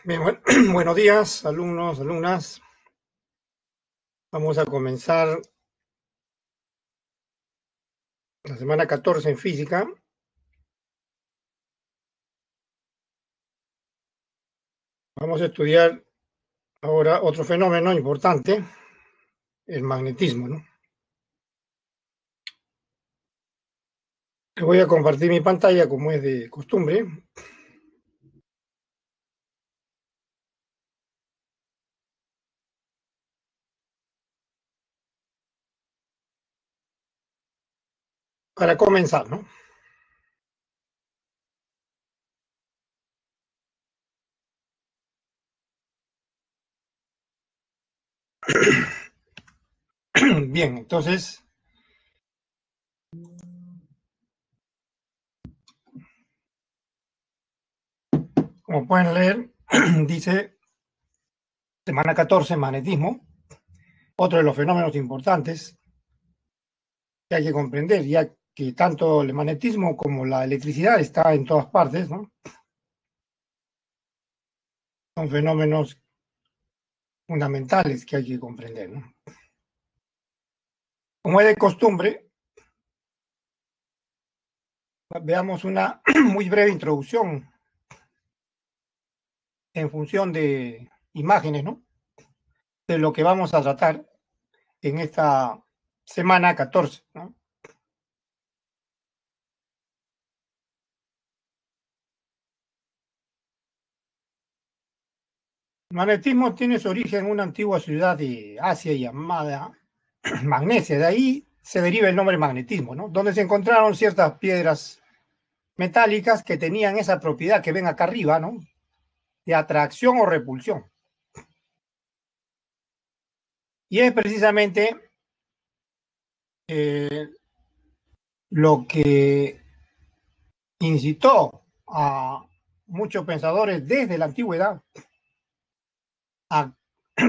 Bien, buenos días, alumnos, alumnas. Vamos a comenzar la semana 14 en física. Vamos a estudiar ahora otro fenómeno importante, el magnetismo, ¿no? Voy a compartir mi pantalla como es de costumbre. Para comenzar, ¿no? Bien, entonces, como pueden leer, dice semana 14, magnetismo, otro de los fenómenos importantes que hay que comprender, ya que tanto el magnetismo como la electricidad está en todas partes, ¿no? Son fenómenos fundamentales que hay que comprender, ¿no? Como es de costumbre, veamos una muy breve introducción en función de imágenes, ¿no? De lo que vamos a tratar en esta semana 14, ¿no? El magnetismo tiene su origen en una antigua ciudad de Asia llamada Magnesia. De ahí se deriva el nombre magnetismo, ¿no? Donde se encontraron ciertas piedras metálicas que tenían esa propiedad que ven acá arriba, ¿no? De atracción o repulsión. Y es precisamente lo que incitó a muchos pensadores desde la antigüedad a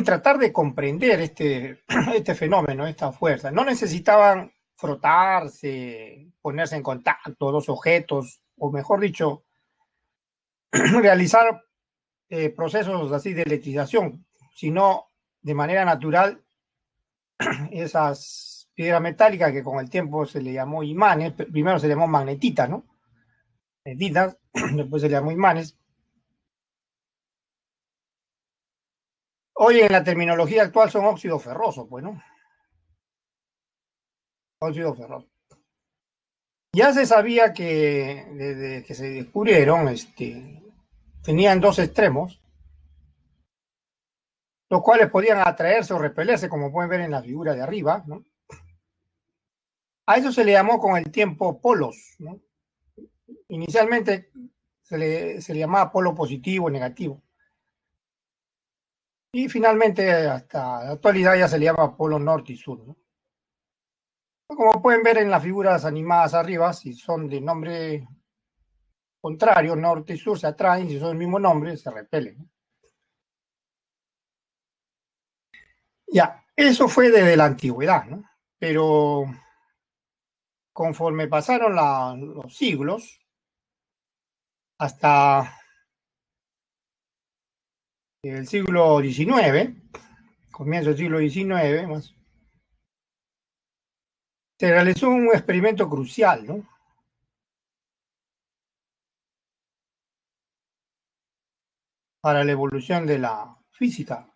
tratar de comprender este fenómeno, esta fuerza. No necesitaban frotarse, ponerse en contacto dos objetos, o mejor dicho, realizar procesos así de electrización, sino de manera natural esas piedras metálicas que con el tiempo se le llamó imanes, primero se llamó magnetitas, ¿no? Magnetitas, después se le llamó imanes. Hoy en la terminología actual son óxidos ferrosos, pues, ¿no? Óxidos ferrosos. Ya se sabía que desde que se descubrieron, tenían dos extremos, los cuales podían atraerse o repelerse, como pueden ver en la figura de arriba, ¿no? A eso se le llamó con el tiempo polos, ¿no? Inicialmente se le llamaba polo positivo o negativo. Y finalmente, hasta la actualidad, ya se le llama polo norte y sur, ¿no? Como pueden ver en las figuras animadas arriba, si son de nombre contrario, norte y sur, se atraen, si son el mismo nombre, se repelen, ¿no? Ya, eso fue desde la antigüedad, ¿no? Pero conforme pasaron los siglos, hasta el siglo XIX, comienzo del siglo XIX, más, se realizó un experimento crucial, ¿no? Para la evolución de la física,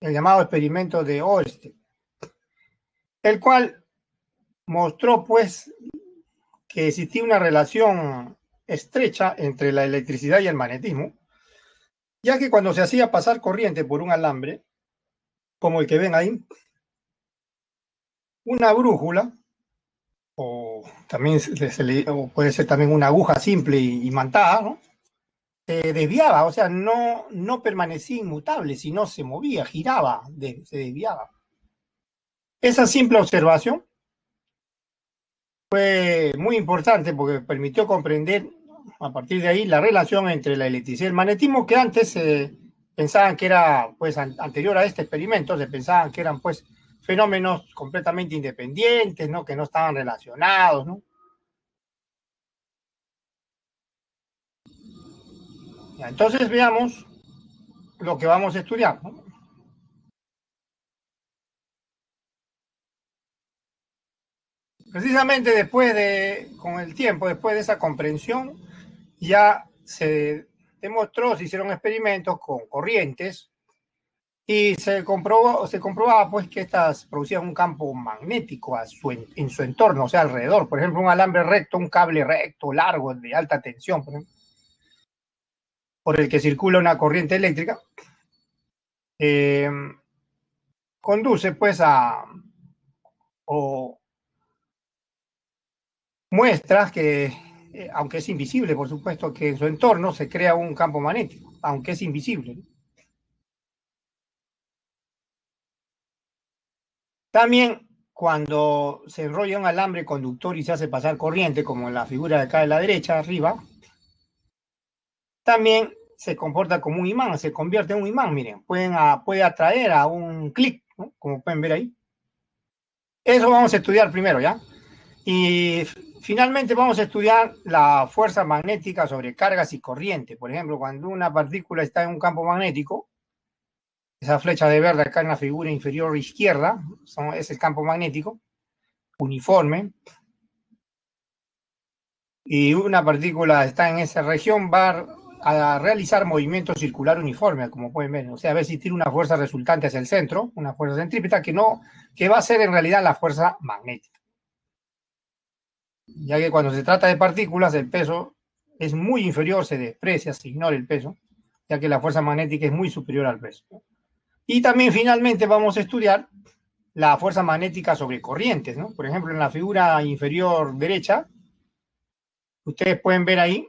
el llamado experimento de Oersted, el cual mostró, pues, que existía una relación estrecha entre la electricidad y el magnetismo, ya que cuando se hacía pasar corriente por un alambre, como el que ven ahí, una brújula, o también o puede ser también una aguja simple y imantada, ¿no? Se desviaba, o sea, no permanecía inmutable, sino se movía, giraba, se desviaba. Esa simple observación fue muy importante porque permitió comprender a partir de ahí la relación entre la electricidad y el magnetismo, que antes se pensaban que era, pues, anterior a este experimento, se pensaban que eran, pues, fenómenos completamente independientes, ¿no? Que no estaban relacionados, ¿no? Entonces veamos lo que vamos a estudiar, ¿no? Precisamente con el tiempo, después de esa comprensión, ya se demostró, se hicieron experimentos con corrientes y se comprobaba pues que estas producían un campo magnético en su entorno, o sea, alrededor. Por ejemplo, un alambre recto, un cable recto, largo, de alta tensión, por el que circula una corriente eléctrica, eh, conduce pues o muestras que, aunque es invisible, por supuesto, que en su entorno se crea un campo magnético, aunque es invisible. También cuando se enrolla un alambre conductor y se hace pasar corriente, como en la figura de acá de la derecha, arriba, también se comporta como un imán, se convierte en un imán, miren, puede atraer a un clic, ¿no? Como pueden ver ahí. Eso vamos a estudiar primero, ¿ya? Y finalmente vamos a estudiar la fuerza magnética sobre cargas y corriente. Por ejemplo, cuando una partícula está en un campo magnético, esa flecha de verde acá en la figura inferior izquierda, es el campo magnético uniforme, y una partícula está en esa región, va a realizar movimiento circular uniforme, como pueden ver. O sea, va a existir una fuerza resultante hacia el centro, una fuerza centrípeta que va a ser en realidad la fuerza magnética. Ya que cuando se trata de partículas, el peso es muy inferior, se desprecia, se ignora el peso, ya que la fuerza magnética es muy superior al peso. Y también finalmente vamos a estudiar la fuerza magnética sobre corrientes, ¿no? Por ejemplo, en la figura inferior derecha, ustedes pueden ver ahí,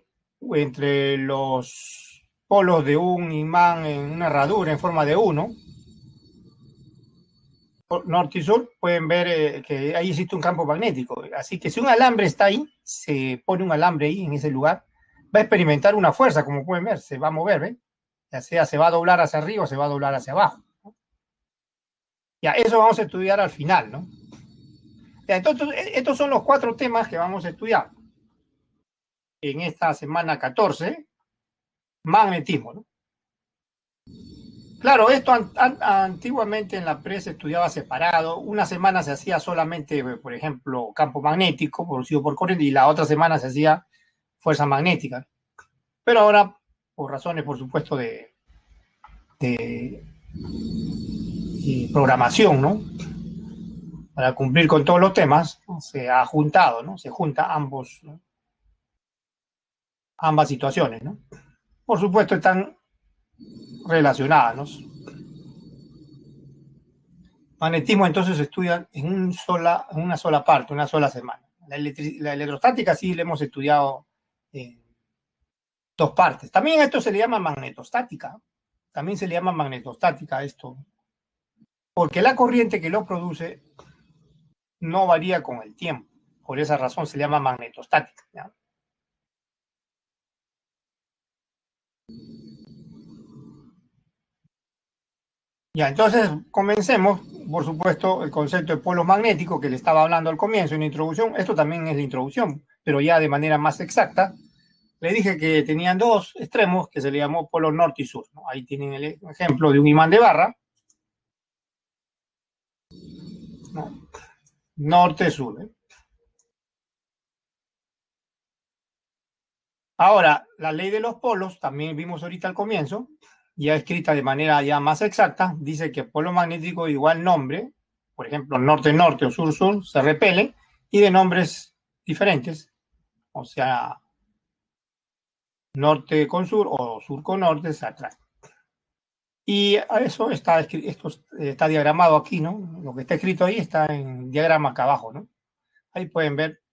entre los polos de un imán en una herradura en forma de uno, norte y sur, pueden ver que ahí existe un campo magnético. Así que si un alambre está ahí, se pone un alambre ahí en ese lugar, va a experimentar una fuerza, como pueden ver, se va a mover, ¿ven? Ya sea se va a doblar hacia arriba o se va a doblar hacia abajo. Ya, eso vamos a estudiar al final, ¿no? Ya, entonces, estos son los 4 temas que vamos a estudiar en esta semana 14, magnetismo, ¿no? Claro, esto antiguamente en la pre se estudiaba separado. Una semana se hacía solamente, por ejemplo, campo magnético producido por corriente y la otra semana se hacía fuerza magnética. Pero ahora, por razones, por supuesto, de programación, ¿no? Para cumplir con todos los temas, se ha juntado, ¿no? Se junta ¿no? Ambas situaciones, ¿no? Por supuesto, están relacionadas, ¿no? Magnetismo entonces se estudia en una sola parte, una sola semana. La electrostática sí la hemos estudiado en 2 partes. También a esto se le llama magnetostática. También se le llama magnetostática a esto. Porque la corriente que lo produce no varía con el tiempo. Por esa razón se le llama magnetostática, ¿ya? Ya, entonces comencemos, por supuesto, el concepto de polos magnéticos que le estaba hablando al comienzo en la introducción. Esto también es la introducción, pero ya de manera más exacta. Le dije que tenían 2 extremos que se le llamó polo norte y sur, ¿no? Ahí tienen el ejemplo de un imán de barra, ¿no? Norte-sur, ¿eh? Ahora, la ley de los polos, también vimos ahorita al comienzo, ya escrita de manera ya más exacta, dice que polo magnético de igual nombre, por ejemplo, norte-norte o sur-sur, se repelen, y de nombres diferentes, o sea, norte con sur o sur con norte se atraen. Y a eso esto está diagramado aquí, ¿no? Lo que está escrito ahí está en diagrama acá abajo, ¿no? Ahí pueden ver,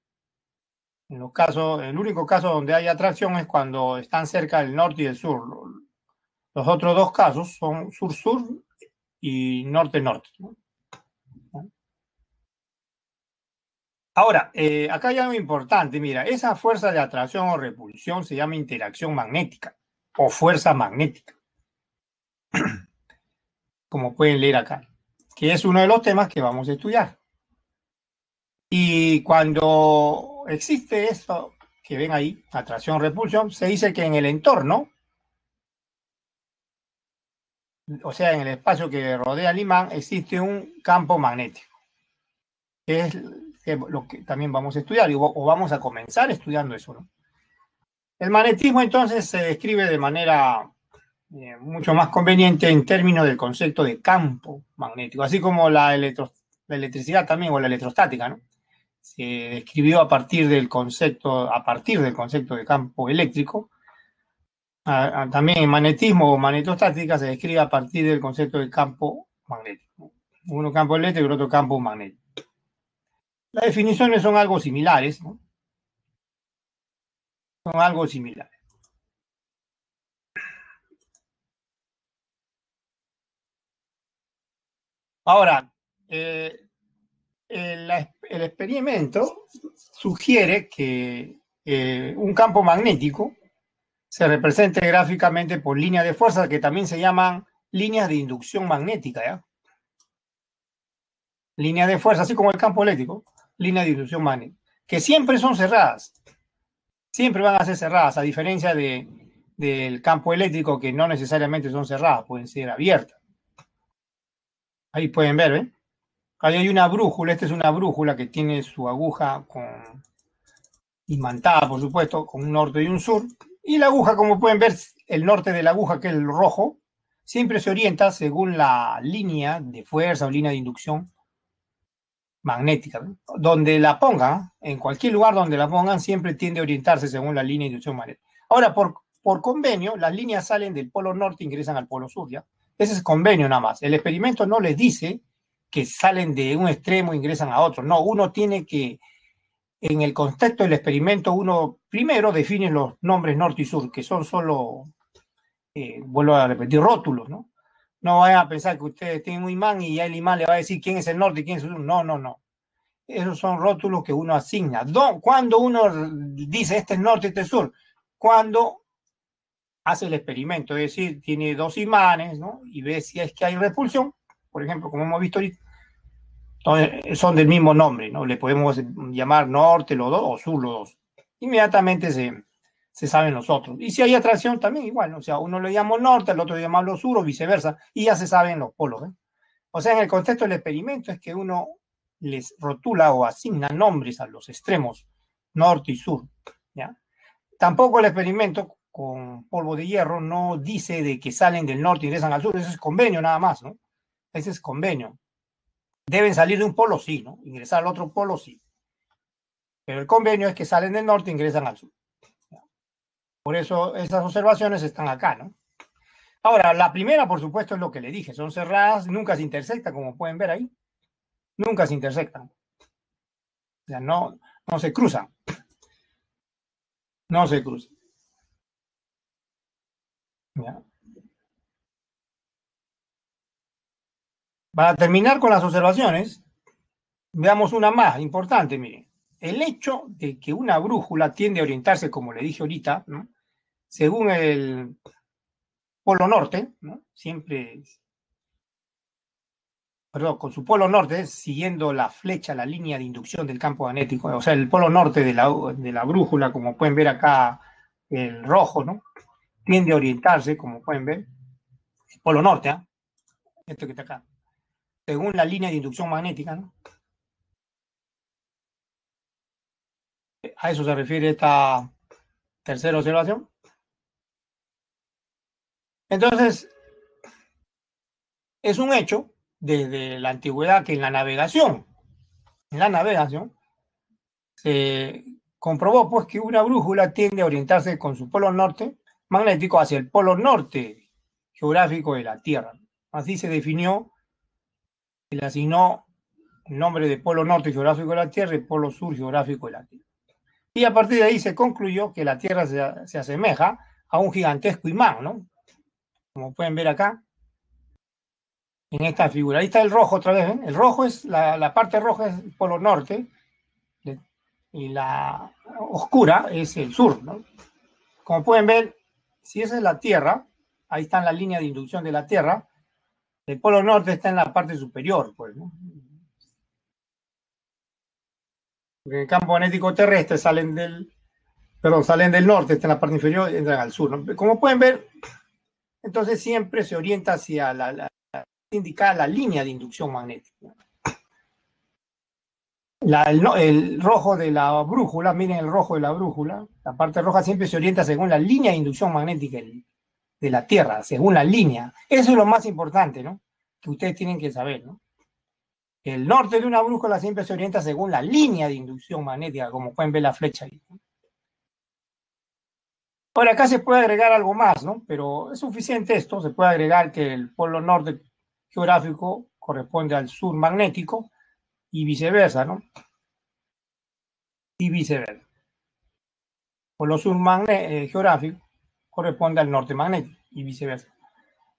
en los casos, el único caso donde hay atracción es cuando están cerca del norte y del sur. Los otros 2 casos son sur-sur y norte-norte, ¿no? Ahora, acá hay algo importante, mira, esa fuerza de atracción o repulsión se llama interacción magnética o fuerza magnética, como pueden leer acá, que es uno de los temas que vamos a estudiar. Y cuando existe esto que ven ahí, atracción-repulsión, se dice que en el entorno o sea, en el espacio que rodea al imán, existe un campo magnético, que es lo que también vamos a estudiar, o vamos a comenzar estudiando eso, ¿no? El magnetismo entonces se describe de manera mucho más conveniente en términos del concepto de campo magnético, así como la electricidad también, o la electrostática, ¿no? Se describió a partir del concepto de campo eléctrico. También el magnetismo o magnetostática se describe a partir del concepto de campo magnético. Uno campo eléctrico y el otro campo magnético. Las definiciones son algo similares, ¿no? Son algo similares. Ahora, el experimento sugiere que un campo magnético se represente gráficamente por líneas de fuerza que también se llaman líneas de inducción magnética, ¿ya? Líneas de fuerza, así como el campo eléctrico, líneas de inducción magnética, que siempre son cerradas, siempre van a ser cerradas, a diferencia del campo eléctrico, que no necesariamente son cerradas, pueden ser abiertas. Ahí pueden ver, ¿eh? Ahí hay una brújula, esta es una brújula que tiene su aguja imantada, por supuesto, con un norte y un sur, y la aguja, como pueden ver, el norte de la aguja, que es el rojo, siempre se orienta según la línea de fuerza o línea de inducción magnética, ¿no? Donde la pongan, en cualquier lugar donde la pongan, siempre tiende a orientarse según la línea de inducción magnética. Ahora, por convenio, las líneas salen del polo norte e ingresan al polo sur, ¿ya? Ese es convenio nada más. El experimento no les dice que salen de un extremo e ingresan a otro. No, uno tiene que, en el contexto del experimento, uno primero define los nombres norte y sur, que son solo, vuelvo a repetir, rótulos, ¿no? No vayan a pensar que ustedes tienen un imán y ya el imán le va a decir quién es el norte y quién es el sur. No, no, no. Esos son rótulos que uno asigna. Cuando uno dice este es norte, este es sur, cuando hace el experimento, es decir, tiene dos imanes, ¿no? Y ve si es que hay repulsión, por ejemplo, como hemos visto ahorita, entonces, son del mismo nombre, ¿no? Le podemos llamar norte los dos o sur los dos. Inmediatamente se saben los otros. Y si hay atracción, también igual, ¿no? O sea, uno le llama norte, el otro le llama sur o viceversa, y ya se saben los polos, ¿eh? O sea, en el contexto del experimento es que uno les rotula o asigna nombres a los extremos norte y sur, ¿ya? Tampoco el experimento con polvo de hierro no dice de que salen del norte y ingresan al sur, eso es convenio nada más, ¿no? Ese es convenio. Deben salir de un polo, sí, ¿no? Ingresar al otro polo, sí. Pero el convenio es que salen del norte e ingresan al sur. Por eso esas observaciones están acá, ¿no? Ahora, la primera, por supuesto, es lo que le dije, son cerradas, nunca se intersectan, como pueden ver ahí, nunca se intersectan. O sea, no se cruzan. No se cruzan. ¿Ya? Para terminar con las observaciones, veamos una más importante, miren. El hecho de que una brújula tiende a orientarse, como le dije ahorita, ¿no? Según el polo norte, ¿no? Siempre, perdón, con su polo norte, siguiendo la flecha, la línea de inducción del campo magnético, o sea, el polo norte de la brújula, como pueden ver acá, el rojo, ¿no? Tiende a orientarse, como pueden ver, el polo norte, ¿eh? Esto que está acá, según la línea de inducción magnética, ¿no? A eso se refiere esta tercera observación. Entonces, es un hecho desde la antigüedad que en la navegación, se comprobó pues que una brújula tiende a orientarse con su polo norte magnético hacia el polo norte geográfico de la Tierra. Así se definió y le asignó el nombre de polo norte geográfico de la Tierra y polo sur geográfico de la Tierra. Y a partir de ahí se concluyó que la Tierra se asemeja a un gigantesco imán, ¿no? Como pueden ver acá, en esta figura. Ahí está el rojo otra vez, ¿eh? El rojo es, la parte roja es el polo norte y la oscura es el sur, ¿no? Como pueden ver, si esa es la Tierra, ahí está la línea de inducción de la Tierra, el polo norte está en la parte superior, pues, ¿no? Porque en el campo magnético terrestre salen del norte, está en la parte inferior y entran al sur, ¿no? Como pueden ver, entonces siempre se orienta hacia indicar la línea de inducción magnética. El rojo de la brújula, miren el rojo de la brújula, la parte roja siempre se orienta según la línea de inducción magnética de la Tierra, según la línea. Eso es lo más importante, ¿no? Que ustedes tienen que saber, ¿no? El norte de una brújula siempre se orienta según la línea de inducción magnética, como pueden ver la flecha ahí. Ahora, acá se puede agregar algo más, ¿no? Pero es suficiente esto, se puede agregar que el polo norte geográfico corresponde al sur magnético y viceversa, ¿no? Y viceversa. Polo sur geográfico corresponde al norte magnético y viceversa.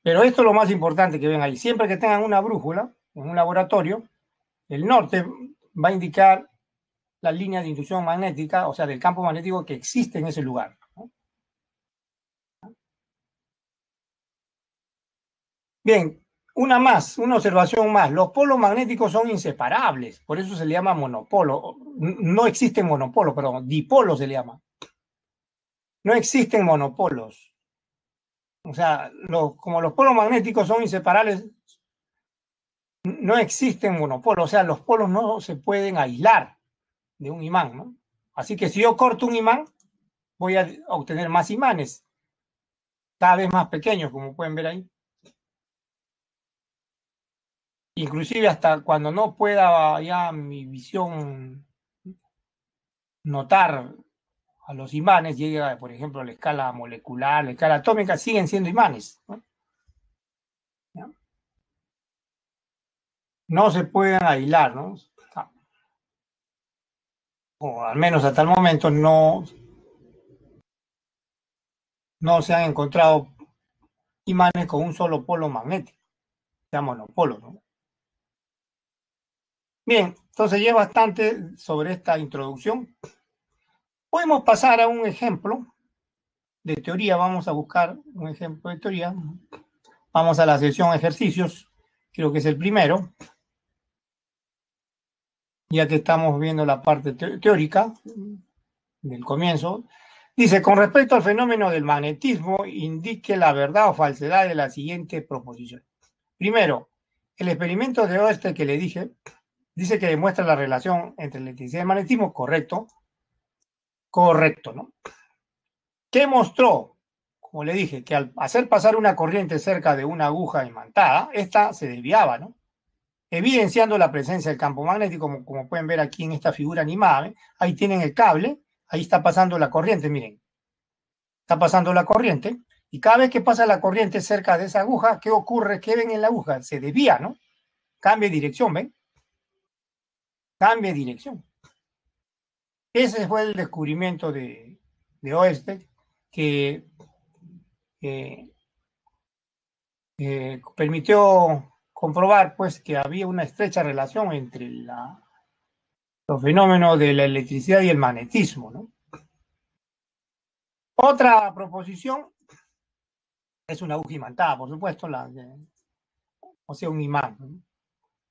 Pero esto es lo más importante que ven ahí. Siempre que tengan una brújula en un laboratorio, el norte va a indicar la línea de inducción magnética, o sea, del campo magnético que existe en ese lugar, ¿no? Bien, una observación más. Los polos magnéticos son inseparables, por eso se le llama monopolo. No existen monopolos, pero dipolos se le llama. No existen monopolos. O sea, como los polos magnéticos son inseparables, no existen monopolos. O sea, los polos no se pueden aislar de un imán, ¿no? Así que si yo corto un imán, voy a obtener más imanes, cada vez más pequeños, como pueden ver ahí. Inclusive hasta cuando no pueda ya mi visión notar a los imanes, llega, por ejemplo, a la escala molecular, la escala atómica, siguen siendo imanes, ¿no? No se pueden aislar, ¿no? O al menos hasta el momento no se han encontrado imanes con un solo polo magnético, sea monopolo, ¿no? Bien, entonces ya bastante sobre esta introducción. Podemos pasar a un ejemplo de teoría. Vamos a buscar un ejemplo de teoría. Vamos a la sección ejercicios. Creo que es el primero, ya que estamos viendo la parte teórica del comienzo. Dice, con respecto al fenómeno del magnetismo, indique la verdad o falsedad de la siguiente proposición. Primero, el experimento de Oersted que le dije, dice que demuestra la relación entre electricidad y magnetismo. Correcto. Correcto, ¿no? ¿Qué mostró? Como le dije, que al hacer pasar una corriente cerca de una aguja imantada, esta se desviaba, ¿no? Evidenciando la presencia del campo magnético, como pueden ver aquí en esta figura animada. ¿eh? Ahí tienen el cable, ahí está pasando la corriente, miren. Está pasando la corriente, y cada vez que pasa la corriente cerca de esa aguja, ¿qué ocurre? ¿Qué ven en la aguja? Se desvía, ¿no? Cambia de dirección, ¿ven? Cambia de dirección. Ese fue el descubrimiento de Oersted, que permitió comprobar pues que había una estrecha relación entre los fenómenos de la electricidad y el magnetismo, ¿no? Otra proposición es una aguja imantada, por supuesto, o sea, un imán, ¿no?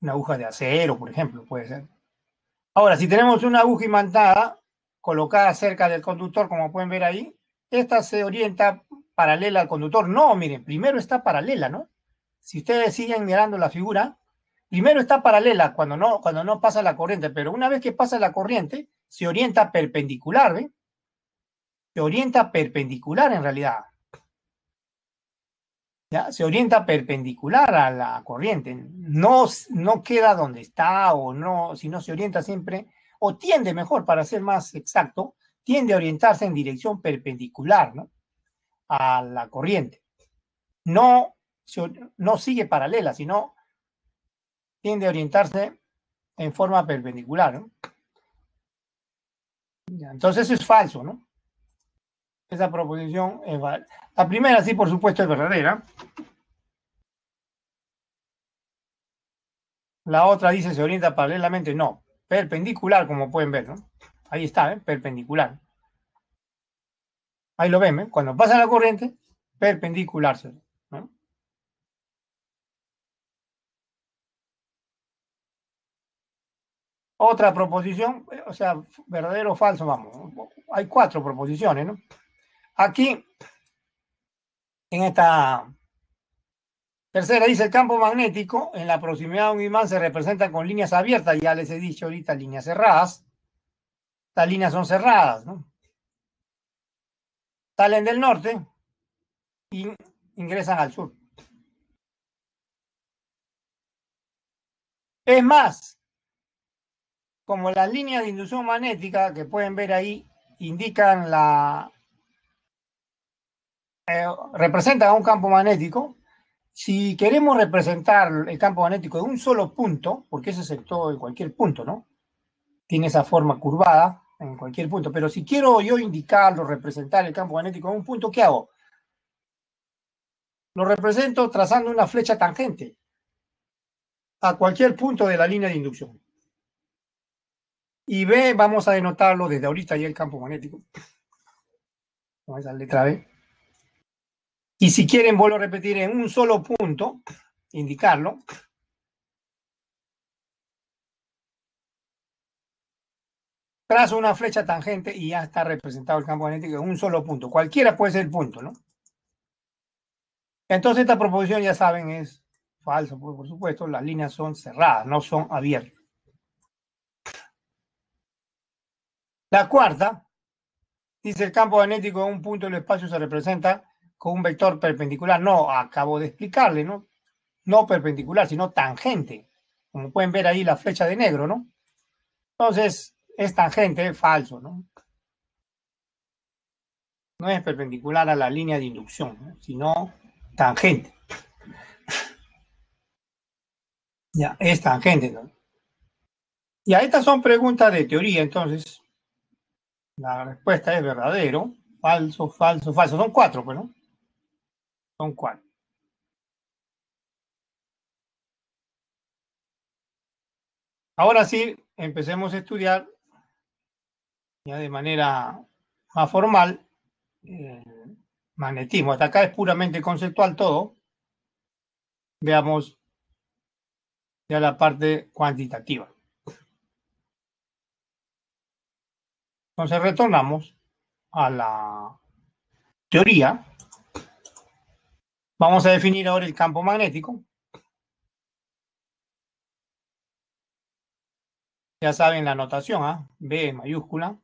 Una aguja de acero, por ejemplo, puede ser. Ahora, si tenemos una aguja imantada colocada cerca del conductor, como pueden ver ahí, esta se orienta paralela al conductor. No, miren, primero está paralela, ¿no? Si ustedes siguen mirando la figura, primero está paralela cuando no pasa la corriente, pero una vez que pasa la corriente, se orienta perpendicular, ¿ven? Se orienta perpendicular en realidad. ¿Ya? Se orienta perpendicular a la corriente. No queda donde está o no, sino se orienta siempre, o tiende mejor, para ser más exacto, tiende a orientarse en dirección perpendicular, ¿no? A la corriente. No, no sigue paralela, sino tiende a orientarse en forma perpendicular, ¿no? Entonces eso es falso, ¿no? Esa proposición es falsa. La primera sí, por supuesto, es verdadera. La otra dice se orienta paralelamente, no, perpendicular, como pueden ver, ¿no? Ahí está, ¿eh? Perpendicular. Ahí lo ven, ¿eh? Cuando pasa la corriente, perpendicular, ¿no? Otra proposición, o sea, verdadero o falso, vamos. Hay 4 proposiciones, ¿no? Aquí, en esta Tercera, dice el campo magnético en la proximidad de un imán se representa con líneas abiertas. Ya les he dicho ahorita líneas cerradas. Estas líneas son cerradas, ¿no? Salen del norte y ingresan al sur. Es más, como las líneas de inducción magnética que pueden ver ahí indican representan un campo magnético. Si queremos representar el campo magnético de un solo punto, porque ese es todo en cualquier punto, ¿no? Tiene esa forma curvada en cualquier punto, pero si quiero yo indicarlo, representar el campo magnético en un punto, ¿qué hago? Lo represento trazando una flecha tangente a cualquier punto de la línea de inducción. Y B, vamos a denotarlo desde ahorita ya el campo magnético, con esa letra B. Y si quieren, vuelvo a repetir en un solo punto, indicarlo. Trazo una flecha tangente y ya está representado el campo magnético en un solo punto. Cualquiera puede ser el punto, ¿no? Entonces esta proposición, ya saben, es falso, por supuesto. Las líneas son cerradas, no son abiertas. La cuarta, dice el campo magnético en un punto del espacio se representa con un vector perpendicular. No, acabo de explicarle, ¿no? No perpendicular, sino tangente. Como pueden ver ahí la flecha de negro, ¿no? Entonces, es tangente, falso, ¿no? No es perpendicular a la línea de inducción, ¿no? Sino tangente. Ya, es tangente, ¿no? Ya, estas son preguntas de teoría, entonces. La respuesta es verdadero, falso, falso, falso. Son cuatro, pues, ¿no? Son cuatro. Ahora sí, empecemos a estudiar ya de manera más formal magnetismo. Hasta acá es puramente conceptual todo. Veamos ya la parte cuantitativa. Entonces retornamos a la teoría. Vamos a definir ahora el campo magnético. Ya saben la notación, ¿eh? B mayúscula.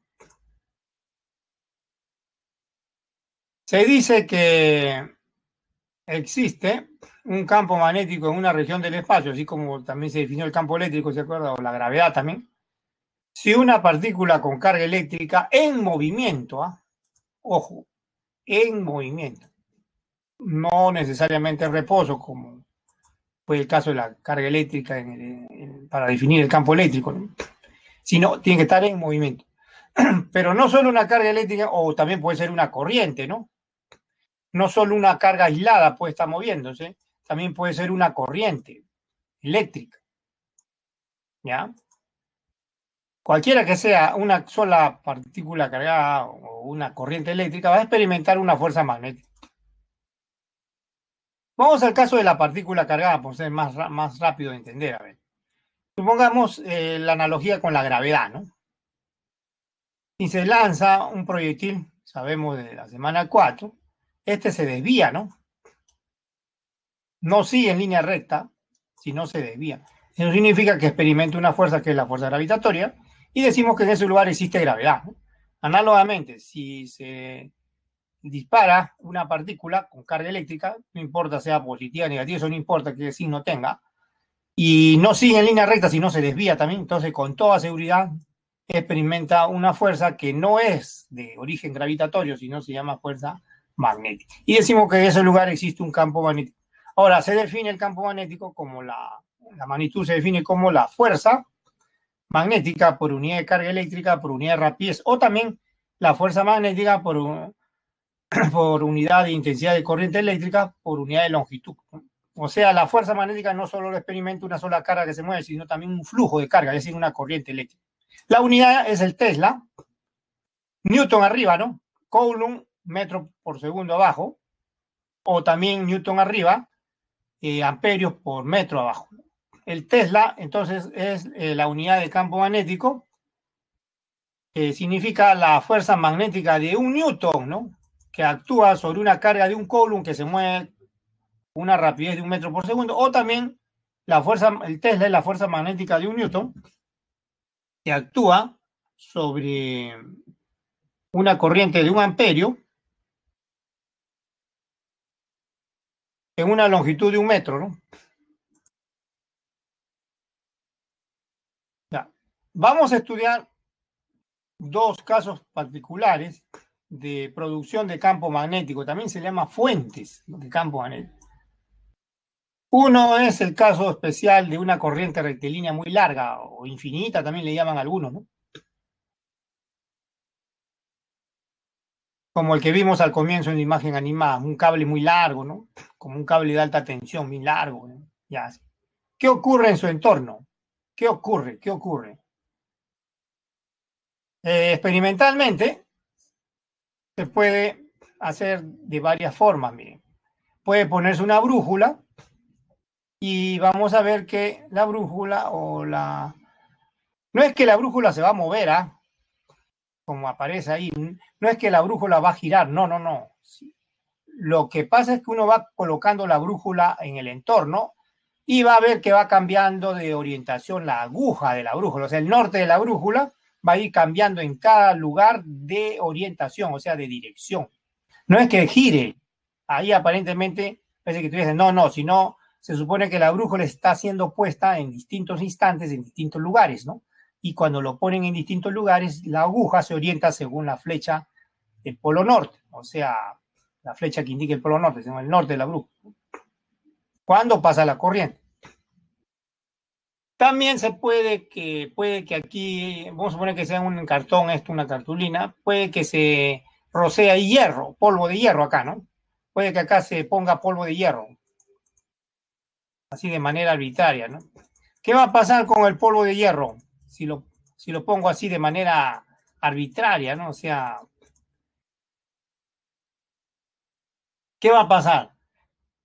Se dice que existe un campo magnético en una región del espacio, así como también se definió el campo eléctrico, ¿se acuerda? O la gravedad también. Si una partícula con carga eléctrica en movimiento, ¿eh? Ojo, en movimiento, no necesariamente en reposo, como fue el caso de la carga eléctrica para definir el campo eléctrico, ¿no? Sino tiene que estar en movimiento. Pero no solo una carga eléctrica, o también puede ser una corriente, ¿no? No solo una carga aislada puede estar moviéndose, también puede ser una corriente eléctrica, ¿ya? Cualquiera que sea una sola partícula cargada o una corriente eléctrica va a experimentar una fuerza magnética. Vamos al caso de la partícula cargada, por ser más rápido de entender. A ver. Supongamos la analogía con la gravedad, ¿no? Si se lanza un proyectil, sabemos de la semana 4, este se desvía, ¿no? No sigue en línea recta, sino se desvía. Eso significa que experimenta una fuerza que es la fuerza gravitatoria y decimos que en ese lugar existe gravedad, ¿no? Análogamente, si se dispara una partícula con carga eléctrica, no importa sea positiva o negativa, eso no importa qué signo tenga, y no sigue en línea recta, sino se desvía también, entonces con toda seguridad experimenta una fuerza que no es de origen gravitatorio, sino se llama fuerza magnética. Y decimos que en ese lugar existe un campo magnético. Ahora, se define el campo magnético como la magnitud se define como la fuerza magnética por unidad de carga eléctrica, por unidad de rapidez, o también la fuerza magnética por unidad de intensidad de corriente eléctrica, por unidad de longitud. O sea, la fuerza magnética no solo lo experimenta una sola carga que se mueve, sino también un flujo de carga, es decir, una corriente eléctrica. La unidad es el Tesla, Newton arriba, ¿no? Coulomb, metro por segundo abajo, o también Newton arriba, amperios por metro abajo. El Tesla, entonces, es la unidad de campo magnético, que significa la fuerza magnética de un Newton, ¿no? Que actúa sobre una carga de un Coulomb que se mueve una rapidez de 1 metro por segundo, o también la fuerza, el Tesla es la fuerza magnética de 1 Newton que actúa sobre una corriente de 1 amperio en una longitud de 1 metro, ¿no? Ya. Vamos a estudiar dos casos particulares de producción de campo magnético, también se llama fuentes de campo magnético. Uno es el caso especial de una corriente rectilínea muy larga o infinita, también le llaman algunos, ¿no? Como el que vimos al comienzo en la imagen animada, un cable muy largo, ¿no? Como un cable de alta tensión, muy largo, ¿no? Ya. ¿Qué ocurre en su entorno? ¿Qué ocurre? ¿Qué ocurre? Experimentalmente se puede hacer de varias formas, miren. Puede ponerse una brújula y vamos a ver que la brújula o la... No es que la brújula se va a mover, ¿ah? Como aparece ahí, no es que la brújula va a girar, no, no, no. Lo que pasa es que uno va colocando la brújula en el entorno y va a ver que va cambiando de orientación la aguja de la brújula, o sea, el norte de la brújula va a ir cambiando en cada lugar de orientación, o sea, de dirección. No es que gire, ahí aparentemente parece que tú dices, no, no, sino se supone que la brújula está siendo puesta en distintos instantes, en distintos lugares, ¿no? Y cuando lo ponen en distintos lugares, la aguja se orienta según la flecha del polo norte, o sea, la flecha que indica el polo norte, según el norte de la brújula. ¿Cuándo pasa la corriente? También puede que aquí, vamos a poner que sea un cartón, esto, una cartulina, puede que se rocea hierro, polvo de hierro acá, ¿no? Puede que acá se ponga polvo de hierro, así de manera arbitraria, ¿no? ¿Qué va a pasar con el polvo de hierro si lo pongo así de manera arbitraria, ¿no? O sea, ¿qué va a pasar?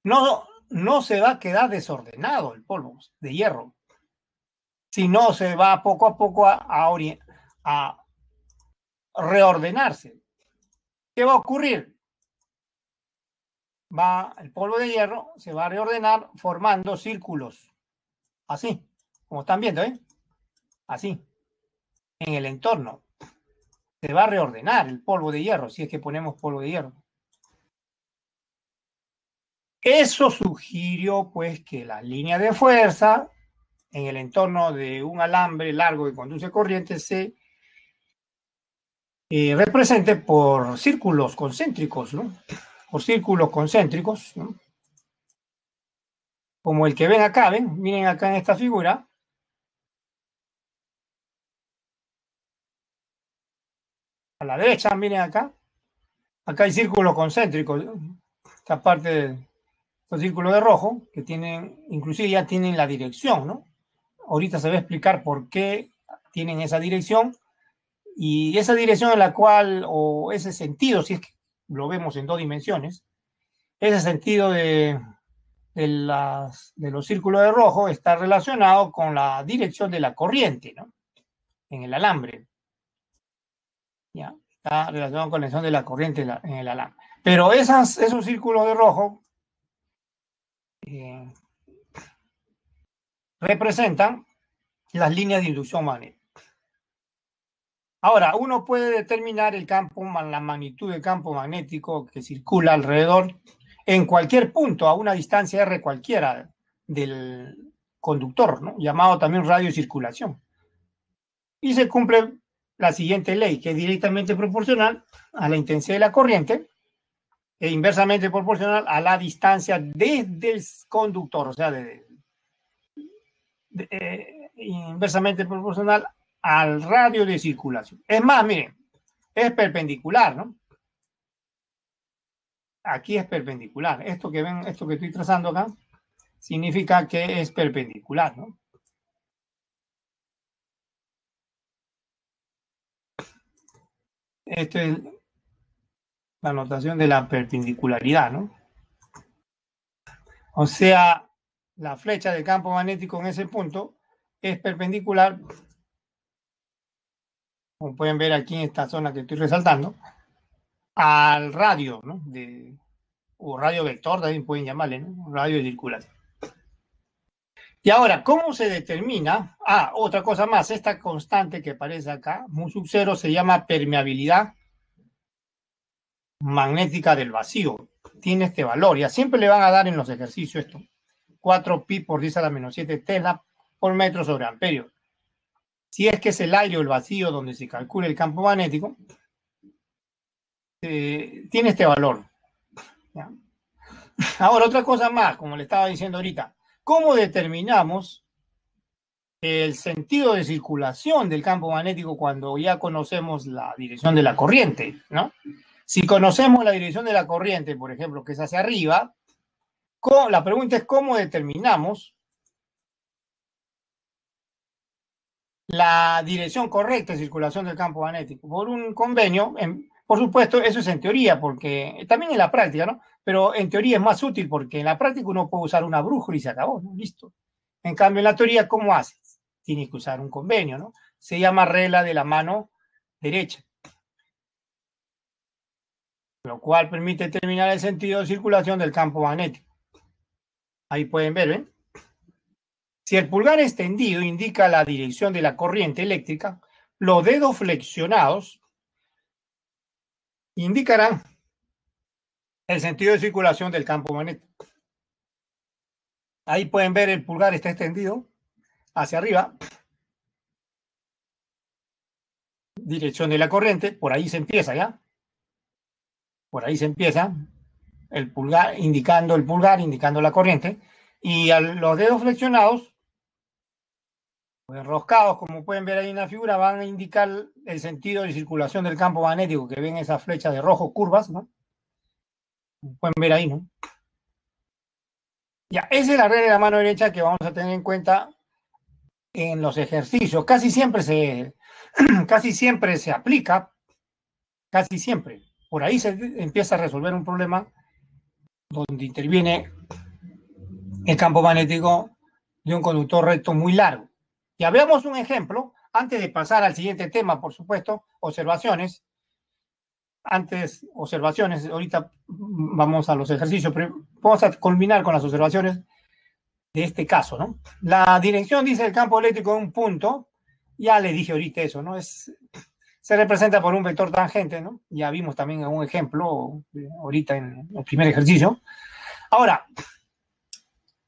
No, no se va a quedar desordenado el polvo de hierro, sino se va poco a poco a reordenarse. ¿Qué va a ocurrir? El polvo de hierro se va a reordenar formando círculos, así, como están viendo, ¿eh? Así, en el entorno. Se va a reordenar el polvo de hierro, si es que ponemos polvo de hierro. Eso sugirió, pues, que la línea de fuerza en el entorno de un alambre largo que conduce corriente se represente por círculos concéntricos, ¿no? Por círculos concéntricos, ¿no? Como el que ven acá, ven, miren acá en esta figura, a la derecha, miren acá, acá hay círculos concéntricos, ¿no? Esta parte de los círculos de rojo, que tienen, inclusive ya tienen la dirección, ¿no? Ahorita se va a explicar por qué tienen esa dirección, y esa dirección en la cual, o ese sentido, si es que lo vemos en dos dimensiones, ese sentido de los círculos de rojo está relacionado con la dirección de la corriente, ¿no? En el alambre. ¿Ya? Está relacionado con la dirección de la corriente en el alambre. Pero esos círculos de rojo eh, representan las líneas de inducción magnética. Ahora, uno puede determinar el campo, la magnitud del campo magnético que circula alrededor en cualquier punto, a una distancia R cualquiera del conductor, ¿no? Llamado también radio de circulación. Y se cumple la siguiente ley, que es directamente proporcional a la intensidad de la corriente e inversamente proporcional a la distancia desde el conductor, o sea, inversamente proporcional al radio de circulación. Es más, miren, es perpendicular, ¿no? Aquí es perpendicular. Esto que ven, esto que estoy trazando acá, significa que es perpendicular, ¿no? Esto es la notación de la perpendicularidad, ¿no? O sea, la flecha del campo magnético en ese punto es perpendicular, como pueden ver aquí en esta zona que estoy resaltando, al radio, ¿no? o radio vector también pueden llamarle, ¿no? Radio de circulación. Y ahora, ¿cómo se determina? Otra cosa más, esta constante que aparece acá, mu sub 0, se llama permeabilidad magnética del vacío. Tiene este valor, ya siempre le van a dar en los ejercicios esto, 4 pi por 10 a la menos 7 tesla por metro sobre amperio. Si es que es el aire o el vacío donde se calcula el campo magnético, tiene este valor. ¿Ya? Ahora, otra cosa más, como le estaba diciendo ahorita, ¿cómo determinamos el sentido de circulación del campo magnético cuando ya conocemos la dirección de la corriente, ¿no? Si conocemos la dirección de la corriente, por ejemplo, que es hacia arriba, la pregunta es cómo determinamos la dirección correcta de circulación del campo magnético. Por un convenio, por supuesto, eso es en teoría, porque también en la práctica, ¿no? Pero en teoría es más útil porque en la práctica uno puede usar una brújula y se acabó, ¿no? Listo. En cambio, en la teoría, ¿cómo haces? Tienes que usar un convenio, ¿no? Se llama regla de la mano derecha, lo cual permite determinar el sentido de circulación del campo magnético. Ahí pueden ver, ¿ven? Si el pulgar extendido indica la dirección de la corriente eléctrica, los dedos flexionados indicarán el sentido de circulación del campo magnético. Ahí pueden ver el pulgar está extendido hacia arriba. Dirección de la corriente, por ahí se empieza ya. Por ahí se empieza el pulgar, indicando la corriente. Y los dedos flexionados, o enroscados, como pueden ver ahí en la figura, van a indicar el sentido de circulación del campo magnético, que ven esas flechas de rojo curvas, ¿no? Pueden ver ahí, ¿no? Ya, esa es la regla de la mano derecha que vamos a tener en cuenta en los ejercicios. Casi siempre se aplica, casi siempre. Por ahí se empieza a resolver un problema donde interviene el campo magnético de un conductor recto muy largo. Ya veamos un ejemplo, antes de pasar al siguiente tema, por supuesto, observaciones. Ahorita vamos a los ejercicios, pero vamos a culminar con las observaciones de este caso, ¿no? La dirección, dice el campo eléctrico de un punto, ya le dije ahorita eso, ¿no? Se representa por un vector tangente, ¿no? Ya vimos también un ejemplo ahorita en el primer ejercicio. Ahora,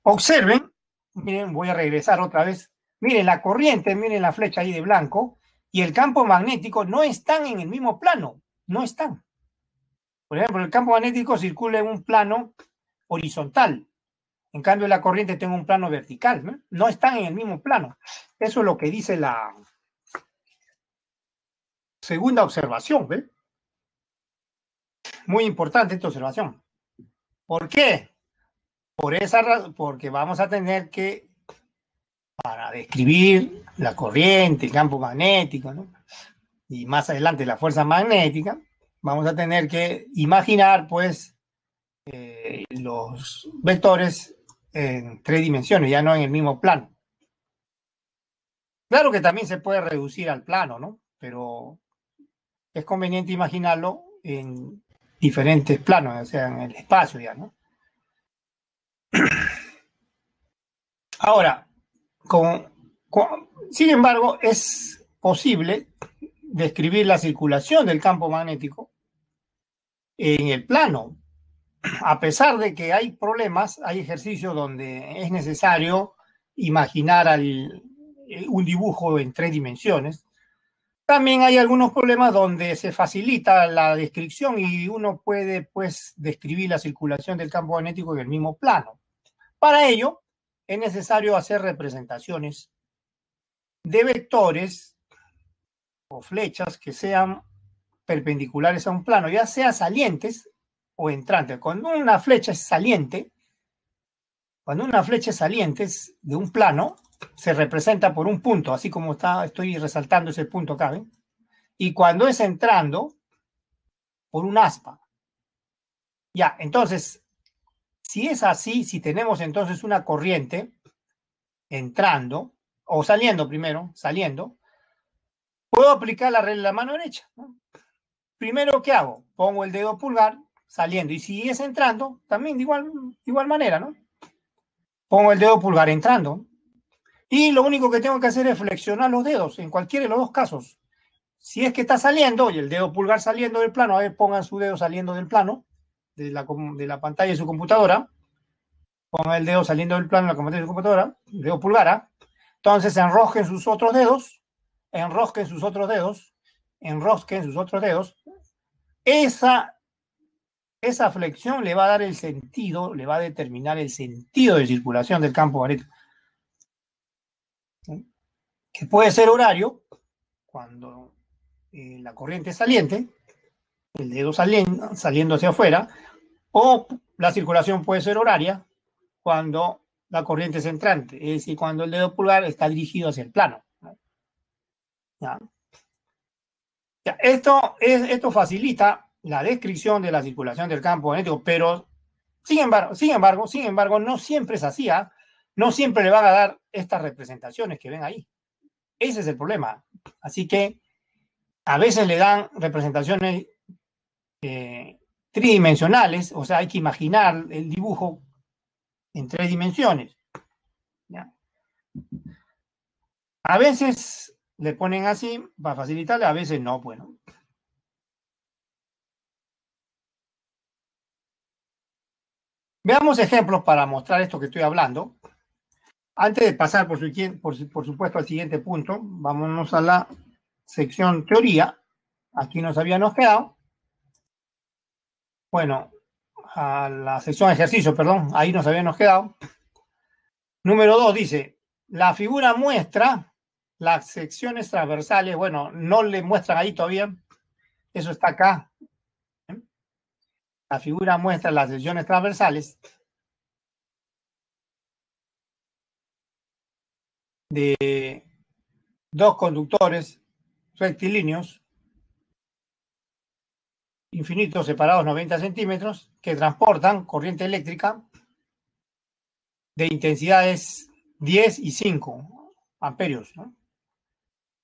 observen, miren, voy a regresar otra vez. Miren la corriente, miren la flecha ahí de blanco, y el campo magnético no están en el mismo plano, no están. Por ejemplo, el campo magnético circula en un plano horizontal, en cambio la corriente tiene un plano vertical, ¿no? No están en el mismo plano. Eso es lo que dice la segunda observación, ¿ves? Muy importante esta observación. ¿Por qué? Por esa razón, porque vamos a tener que, para describir la corriente, el campo magnético, ¿no? Y más adelante la fuerza magnética, vamos a tener que imaginar, pues, los vectores en 3 dimensiones, ya no en el mismo plano. Claro que también se puede reducir al plano, ¿no? Pero es conveniente imaginarlo en diferentes planos, o sea, en el espacio ya, ¿no? Ahora, sin embargo, es posible describir la circulación del campo magnético en el plano. A pesar de que hay problemas, hay ejercicios donde es necesario imaginar un dibujo en 3 dimensiones. También hay algunos problemas donde se facilita la descripción y uno puede, pues, describir la circulación del campo magnético en el mismo plano. Para ello, es necesario hacer representaciones de vectores o flechas que sean perpendiculares a un plano, ya sea salientes o entrantes. Cuando una flecha es saliente de un plano, se representa por un punto, así como estoy resaltando ese punto acá, ¿ven? Y cuando es entrando, por un aspa. Ya, entonces, si es así, si tenemos entonces una corriente entrando, o saliendo primero, puedo aplicar la regla de la mano derecha, ¿no? Primero, ¿qué hago? Pongo el dedo pulgar, saliendo. Y si es entrando, también de igual manera, ¿no? Pongo el dedo pulgar entrando. Y lo único que tengo que hacer es flexionar los dedos en cualquiera de los dos casos. Si es que está saliendo y el dedo pulgar saliendo del plano, a ver, pongan su dedo saliendo del plano de la pantalla de su computadora. Pongan el dedo saliendo del plano de la pantalla de su computadora, el dedo pulgar. ¿Ah? Entonces enrosquen sus otros dedos, enrosquen sus otros dedos, enrosquen sus otros dedos. Esa flexión le va a dar el sentido, le va a determinar el sentido de circulación del campo magnético. Que puede ser horario, cuando la corriente es saliente, el dedo saliendo hacia afuera, o la circulación puede ser horaria, cuando la corriente es entrante, es decir, cuando el dedo pulgar está dirigido hacia el plano. ¿Ya? Ya, esto facilita la descripción de la circulación del campo magnético, pero sin embargo, no siempre es así. ¿Ah? No siempre le van a dar estas representaciones que ven ahí. Ese es el problema. Así que a veces le dan representaciones tridimensionales, o sea, hay que imaginar el dibujo en 3 dimensiones. ¿Ya? A veces le ponen así para facilitarle, a veces no, bueno. Veamos ejemplos para mostrar esto que estoy hablando. Antes de pasar, por supuesto, al siguiente punto, vámonos a la sección teoría. Aquí nos habíamos quedado. Bueno, a la sección ejercicio, perdón, ahí nos habíamos quedado. Número 2 dice, la figura muestra las secciones transversales. Bueno, no le muestran ahí todavía. Eso está acá. La figura muestra las secciones transversales de dos conductores rectilíneos infinitos separados 90 centímetros que transportan corriente eléctrica de intensidades 10 y 5 amperios. ¿No?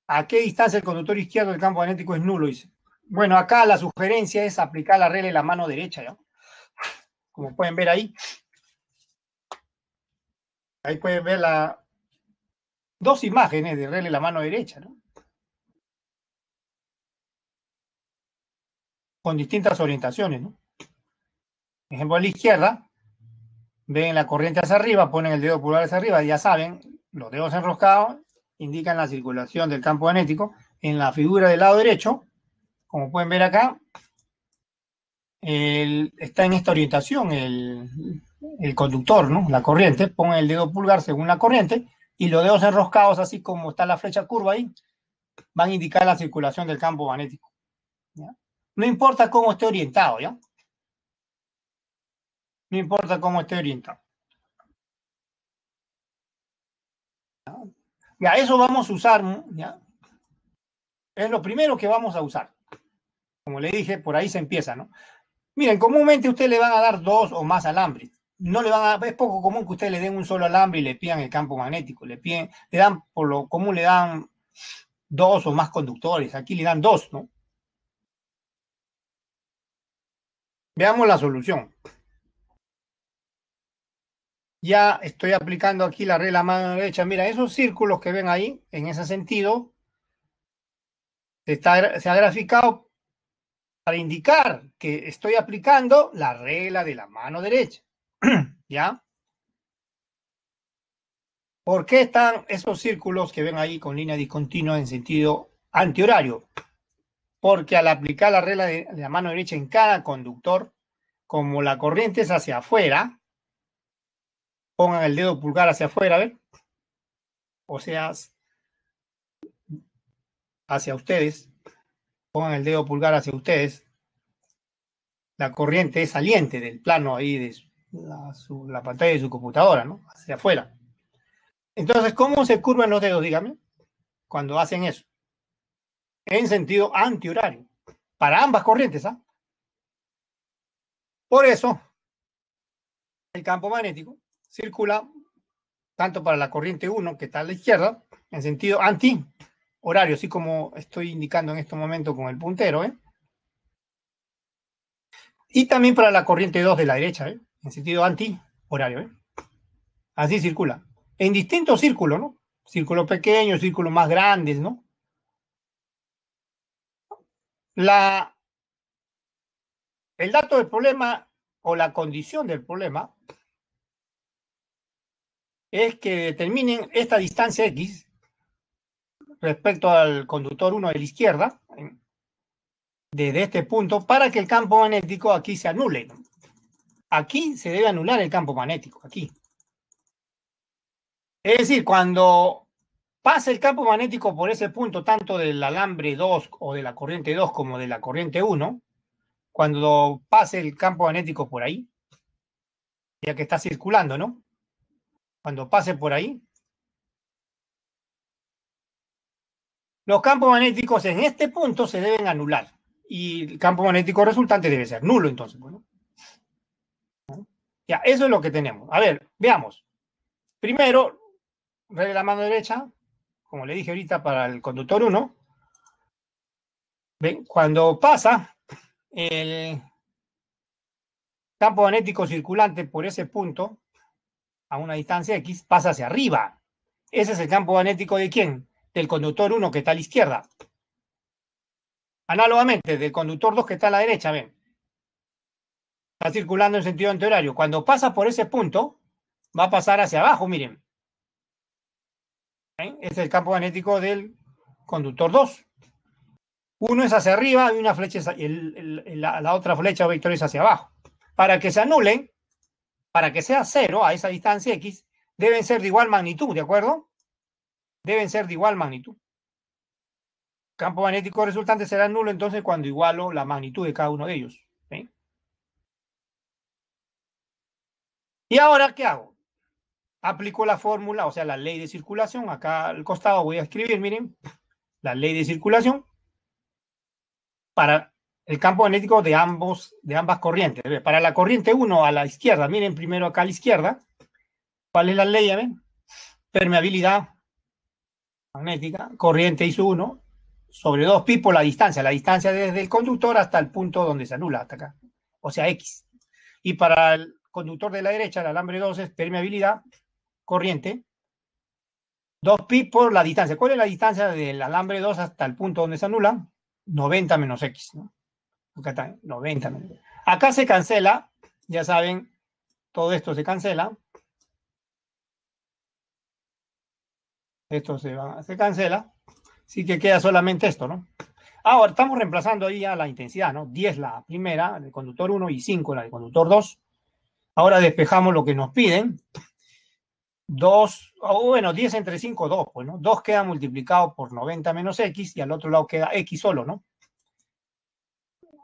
¿A qué distancia el conductor izquierdo del campo magnético es nulo? Dice. Bueno, acá la sugerencia es aplicar la regla de la mano derecha. ¿Ya? Como pueden ver ahí. Ahí pueden ver dos imágenes de regla de la mano derecha. ¿No? Con distintas orientaciones. ¿No? Por ejemplo, a la izquierda, ven la corriente hacia arriba, ponen el dedo pulgar hacia arriba, ya saben, los dedos enroscados indican la circulación del campo magnético. En la figura del lado derecho, como pueden ver acá, está en esta orientación el conductor, ¿no? La corriente, pongan el dedo pulgar según la corriente, y los dedos enroscados, así como está la flecha curva ahí, van a indicar la circulación del campo magnético. ¿Ya? No importa cómo esté orientado, ¿ya? No importa cómo esté orientado. Ya, eso vamos a usar, ¿ya? Es lo primero que vamos a usar. Como le dije, por ahí se empieza, ¿no? Miren, comúnmente ustedes le van a dar 2 o más alambres. No le van a, es poco común que ustedes le den un solo alambre y le pidan el campo magnético. Le dan, por lo común le dan 2 o más conductores. Aquí le dan 2, ¿no? Veamos la solución. Ya estoy aplicando aquí la regla mano derecha. Mira, esos círculos que ven ahí, en ese sentido, se ha graficado para indicar que estoy aplicando la regla de la mano derecha. ¿Ya? ¿Por qué están esos círculos que ven ahí con línea discontinua en sentido antihorario? Porque al aplicar la regla de la mano derecha en cada conductor, como la corriente es hacia afuera, pongan el dedo pulgar hacia afuera, ¿ven? O sea, hacia ustedes, pongan el dedo pulgar hacia ustedes, la corriente es saliente del plano ahí de la pantalla de su computadora, ¿no? Hacia afuera. Entonces, ¿cómo se curvan los dedos, dígame, cuando hacen eso? En sentido antihorario, para ambas corrientes, ¿ah? Por eso, el campo magnético circula tanto para la corriente 1, que está a la izquierda, en sentido anti-horario, así como estoy indicando en este momento con el puntero, ¿eh? Y también para la corriente 2 de la derecha, en sentido anti-horario. Así circula. En distintos círculos, ¿no? Círculos pequeños, círculos más grandes, ¿no? El dato del problema o la condición del problema es que determinen esta distancia X respecto al conductor 1 de la izquierda, desde este punto, para que el campo magnético aquí se anule. Aquí se debe anular el campo magnético, aquí. Es decir, cuando pasa el campo magnético por ese punto, tanto del alambre 2 o de la corriente 2 como de la corriente 1, cuando pase el campo magnético por ahí, ya que está circulando, ¿no? Cuando pase por ahí, los campos magnéticos en este punto se deben anular y el campo magnético resultante debe ser nulo, entonces, bueno. Ya, eso es lo que tenemos. A ver, veamos. Primero, regla de la mano derecha, como le dije ahorita para el conductor 1. ¿Ven? Cuando pasa el campo magnético circulante por ese punto, a una distancia X, pasa hacia arriba. Ese es el campo magnético ¿de quién? Del conductor 1 que está a la izquierda. Análogamente, del conductor 2 que está a la derecha, ven. Está circulando en sentido antihorario. Cuando pasa por ese punto, va a pasar hacia abajo, miren. ¿Ven? Es el campo magnético del conductor 2. Uno es hacia arriba y una flecha la otra flecha o vector es hacia abajo. Para que se anulen, para que sea cero a esa distancia X, deben ser de igual magnitud, ¿de acuerdo? Deben ser de igual magnitud. Campo magnético resultante será nulo entonces cuando igualo la magnitud de cada uno de ellos. ¿Sí? ¿Y ahora qué hago? Aplico la fórmula, o sea, la ley de circulación. Acá al costado voy a escribir, miren, la ley de circulación para el campo magnético de ambas corrientes. Para la corriente 1 a la izquierda, miren primero acá a la izquierda, ¿cuál es la ley? ¿Ven? Permeabilidad magnética, corriente I1 sobre 2pi por la distancia desde el conductor hasta el punto donde se anula, hasta acá, o sea, X. Y para el conductor de la derecha, el alambre 2 es permeabilidad, corriente, 2pi por la distancia. ¿Cuál es la distancia del alambre 2 hasta el punto donde se anula? 90 menos X, ¿no? Acá está, 90 menos. Acá se cancela, ya saben, todo esto se cancela. Esto se cancela. Así que queda solamente esto, ¿no? Ahora estamos reemplazando ahí a la intensidad, ¿no? 10 la primera, del conductor 1, y 5 la del conductor 2. Ahora despejamos lo que nos piden. 2, bueno, 10 entre 5, 2, pues, ¿no? 2 queda multiplicado por 90 menos X y al otro lado queda X solo, ¿no?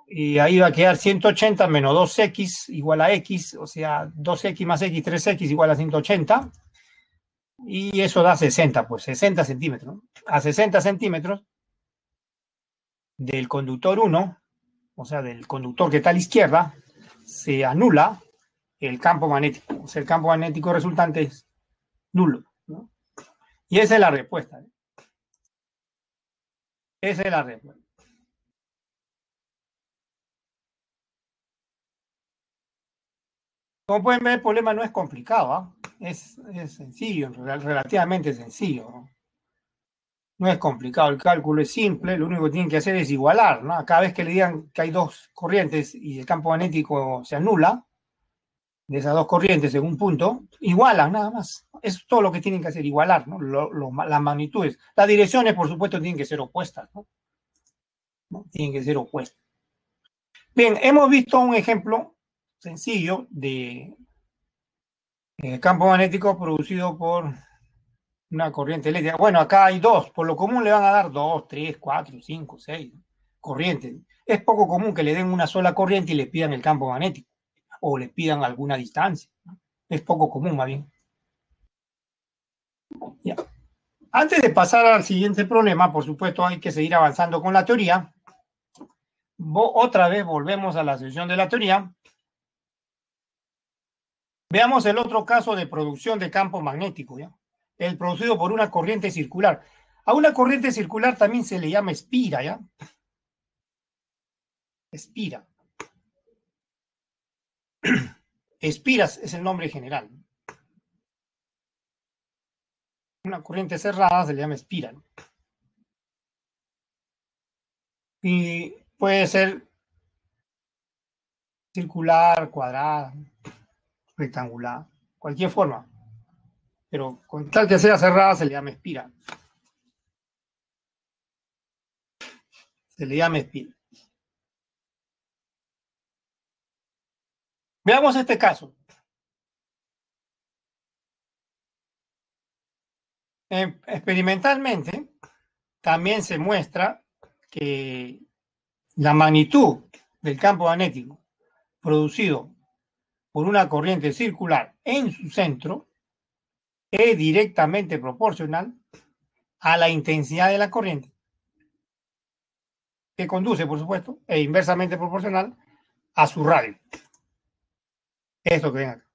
Y ahí va a quedar 180 menos 2X igual a X, o sea, 2X más X, 3X igual a 180. Y eso da 60, pues 60 centímetros, ¿no? A 60 centímetros del conductor 1, o sea, del conductor que está a la izquierda, se anula el campo magnético. O sea, el campo magnético resultante es nulo, ¿no? Y esa es la respuesta. Esa es la respuesta. Como pueden ver, el problema no es complicado, ¿eh? Es sencillo, relativamente sencillo, ¿no? No es complicado, el cálculo es simple, lo único que tienen que hacer es igualar, ¿no? Cada vez que le digan que hay dos corrientes y el campo magnético se anula, de esas dos corrientes en un punto, igualan nada más. Eso es todo lo que tienen que hacer, igualar, ¿no? Las magnitudes. Las direcciones, por supuesto, tienen que ser opuestas, ¿no? Tienen que ser opuestas. Bien, hemos visto un ejemplo sencillo de campo magnético producido por una corriente eléctrica. Bueno, acá hay dos, por lo común le van a dar 2, 3, 4, 5, 6 corrientes. Es poco común que le den una sola corriente y le pidan el campo magnético o le pidan alguna distancia, ¿no? Es poco común, más bien. Ya. Antes de pasar al siguiente problema, por supuesto, hay que seguir avanzando con la teoría. Otra vez volvemos a la sección de la teoría. Veamos el otro caso de producción de campo magnético, ¿ya? El producido por una corriente circular. A una corriente circular también se le llama espira, ¿ya? Espira. Espiras es el nombre general. Una corriente cerrada se le llama espira, ¿no? Y puede ser circular, cuadrada, rectangular, cualquier forma. Pero con tal que sea cerrada se le llama espira. Se le llama espira. Veamos este caso. Experimentalmente, también se muestra que la magnitud del campo magnético producido por una corriente circular en su centro es directamente proporcional a la intensidad de la corriente, que conduce, por supuesto, e inversamente proporcional a su radio. Esto que ven acá.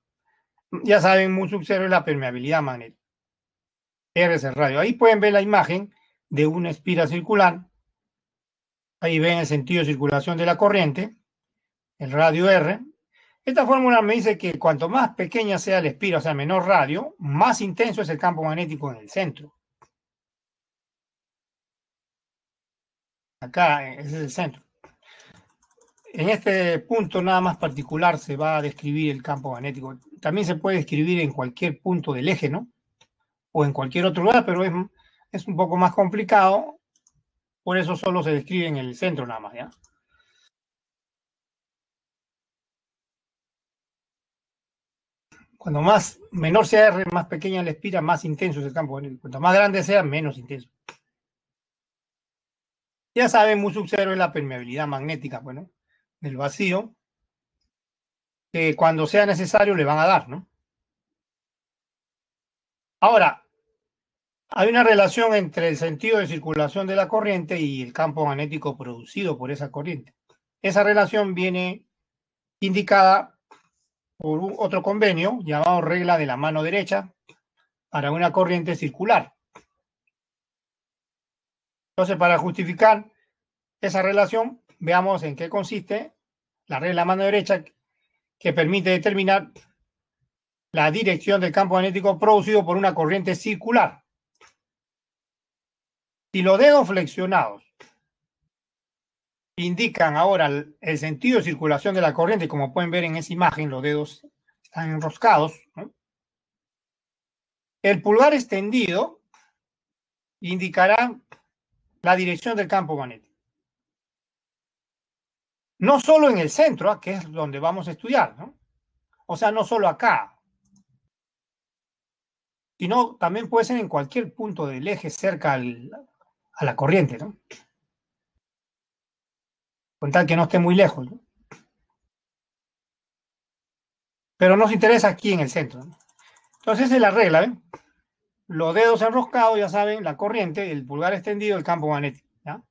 Ya saben, mu sub 0 es la permeabilidad magnética. R es el radio. Ahí pueden ver la imagen de una espira circular. Ahí ven el sentido de circulación de la corriente, el radio R. Esta fórmula me dice que cuanto más pequeña sea la espira, o sea, menor radio, más intenso es el campo magnético en el centro. Acá, ese es el centro. En este punto nada más particular se va a describir el campo magnético. También se puede describir en cualquier punto del eje, ¿no? O en cualquier otro lugar, pero es un poco más complicado. Por eso solo se describe en el centro nada más, ¿ya? Cuando más menor sea R, más pequeña la espira, más intenso es el campo magnético. Cuanto más grande sea, menos intenso. Ya saben, mu sub 0 es la permeabilidad magnética, bueno, del vacío, que cuando sea necesario le van a dar, ¿no? Ahora, hay una relación entre el sentido de circulación de la corriente y el campo magnético producido por esa corriente. Esa relación viene indicada por otro convenio llamado regla de la mano derecha para una corriente circular. Entonces, para justificar esa relación, veamos en qué consiste la regla de la mano derecha que permite determinar la dirección del campo magnético producido por una corriente circular. Si los dedos flexionados indican ahora el sentido de circulación de la corriente, como pueden ver en esa imagen, los dedos están enroscados, ¿no? El pulgar extendido indicará la dirección del campo magnético. No solo en el centro, que es donde vamos a estudiar, ¿no? O sea, no solo acá, sino también puede ser en cualquier punto del eje cerca a la corriente, ¿no? Con tal que no esté muy lejos, ¿no? Pero nos interesa aquí en el centro, ¿no? Entonces esa es la regla, ¿ven? Los dedos enroscados, ya saben, la corriente, el pulgar extendido, el campo magnético, ¿ya?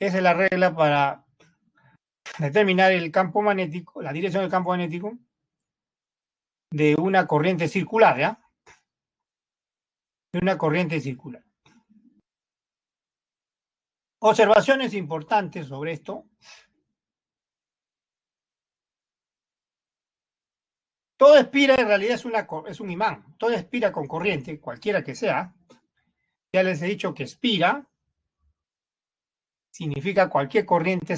Esa es la regla para determinar el campo magnético, la dirección del campo magnético de una corriente circular, ¿ya? De una corriente circular. Observaciones importantes sobre esto. Todo espira en realidad es un imán. Todo espira con corriente, cualquiera que sea. Ya les he dicho que espira significa cualquier corriente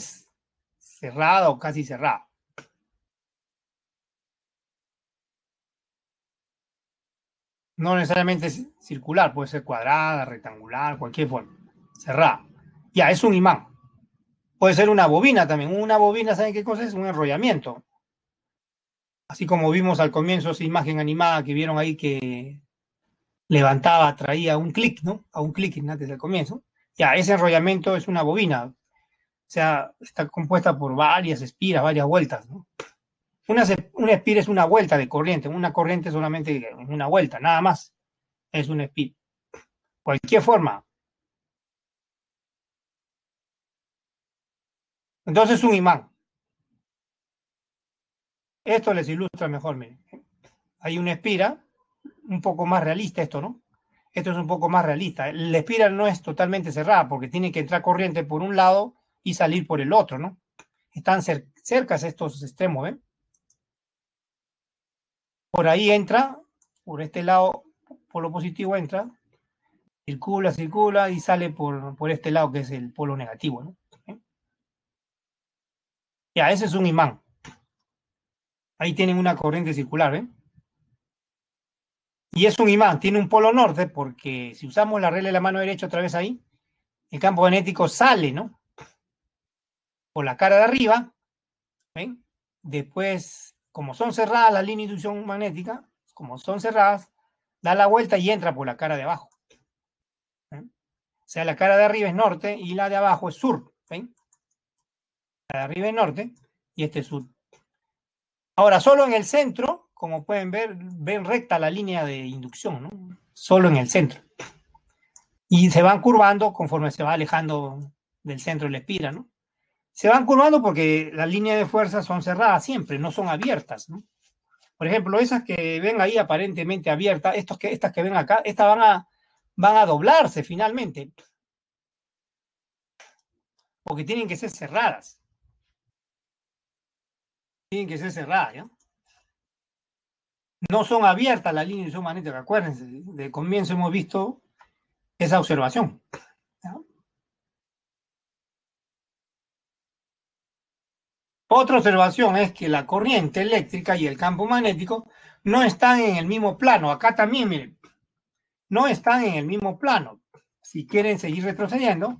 cerrada o casi cerrada. No necesariamente es circular, puede ser cuadrada, rectangular, cualquier forma. Cerrada. Ya, es un imán. Puede ser una bobina también. Una bobina, ¿saben qué cosa es? Un enrollamiento. Así como vimos al comienzo esa imagen animada que vieron ahí que levantaba, traía un clic, ¿no? A un clic antes del comienzo. Ya, ese enrollamiento es una bobina. O sea, está compuesta por varias espiras, varias vueltas, ¿no? Una espira es una vuelta de corriente. Una corriente solamente una vuelta, nada más. Es una espira. Cualquier forma. Entonces, un imán. Esto les ilustra mejor, miren. Hay una espira, un poco más realista esto, ¿no? Esto es un poco más realista. La espira no es totalmente cerrada porque tiene que entrar corriente por un lado y salir por el otro, ¿no? Están cercas estos extremos, ¿ven? Por ahí entra, por este lado, polo positivo entra, circula, circula y sale por este lado que es el polo negativo, ¿no? Ya, ese es un imán. Ahí tienen una corriente circular, ¿ven? Y es un imán, tiene un polo norte porque si usamos la regla de la mano derecha otra vez ahí, el campo magnético sale, ¿no? Por la cara de arriba, ¿ven? Después, como son cerradas las líneas de inducción magnética, como son cerradas, da la vuelta y entra por la cara de abajo. ¿Ven? O sea, la cara de arriba es norte y la de abajo es sur, ¿ven? La de arriba es norte y este es sur. Ahora, solo en el centro, como pueden ver, ven recta la línea de inducción, ¿no? Solo en el centro. Y se van curvando conforme se va alejando del centro de la espiral, ¿no? Se van curvando porque las líneas de fuerza son cerradas siempre, no son abiertas, ¿no? Por ejemplo, esas que ven ahí aparentemente abiertas, estas que ven acá, estas van a doblarse finalmente, porque tienen que ser cerradas. Tienen que ser cerradas, ¿ya? No son abiertas las líneas de inducción magnética, acuérdense, de comienzo hemos visto esa observación, ¿ya? Otra observación es que la corriente eléctrica y el campo magnético no están en el mismo plano. Acá también, miren, no están en el mismo plano. Si quieren seguir retrocediendo,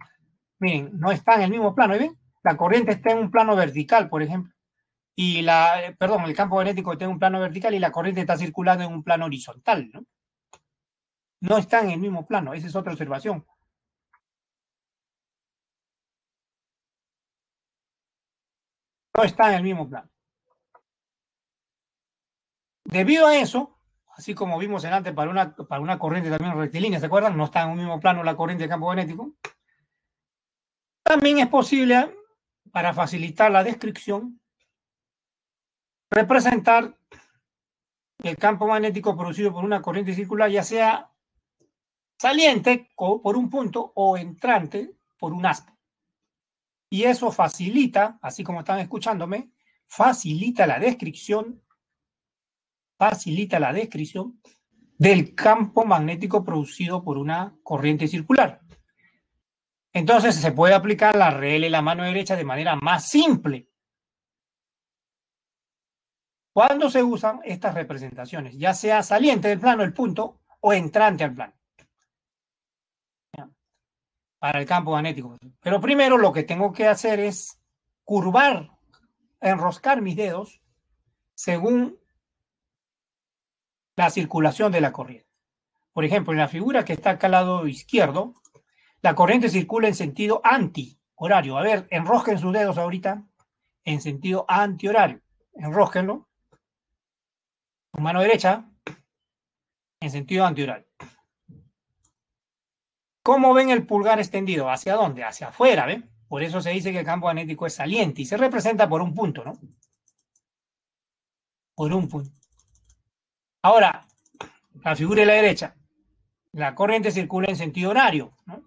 miren, no están en el mismo plano. ¿Ven? La corriente está en un plano vertical, por ejemplo, y perdón, el campo magnético está en un plano vertical y la corriente está circulando en un plano horizontal, ¿no? No están en el mismo plano. Esa es otra observación. No están en el mismo plano. Debido a eso, así como vimos en antes para una corriente también rectilínea, ¿se acuerdan? No está en un mismo plano la corriente de campo magnético. También es posible, para facilitar la descripción, representar el campo magnético producido por una corriente circular, ya sea saliente por un punto o entrante por un aspa. Y eso facilita, así como están escuchándome, facilita la descripción del campo magnético producido por una corriente circular. Entonces se puede aplicar la regla de la mano derecha de manera más simple cuando se usan estas representaciones, ya sea saliente del plano, el punto, o entrante al plano, para el campo magnético. Pero primero lo que tengo que hacer es curvar, enroscar mis dedos según la circulación de la corriente. Por ejemplo, en la figura que está acá al lado izquierdo, la corriente circula en sentido anti-horario. A ver, enrosquen sus dedos ahorita en sentido anti-horario. Enrosquenlo con mano derecha en sentido anti-horario. ¿Cómo ven el pulgar extendido? ¿Hacia dónde? Hacia afuera, ¿ven? Por eso se dice que el campo magnético es saliente y se representa por un punto, ¿no? Por un punto. Ahora, la figura de la derecha. La corriente circula en sentido horario, ¿no?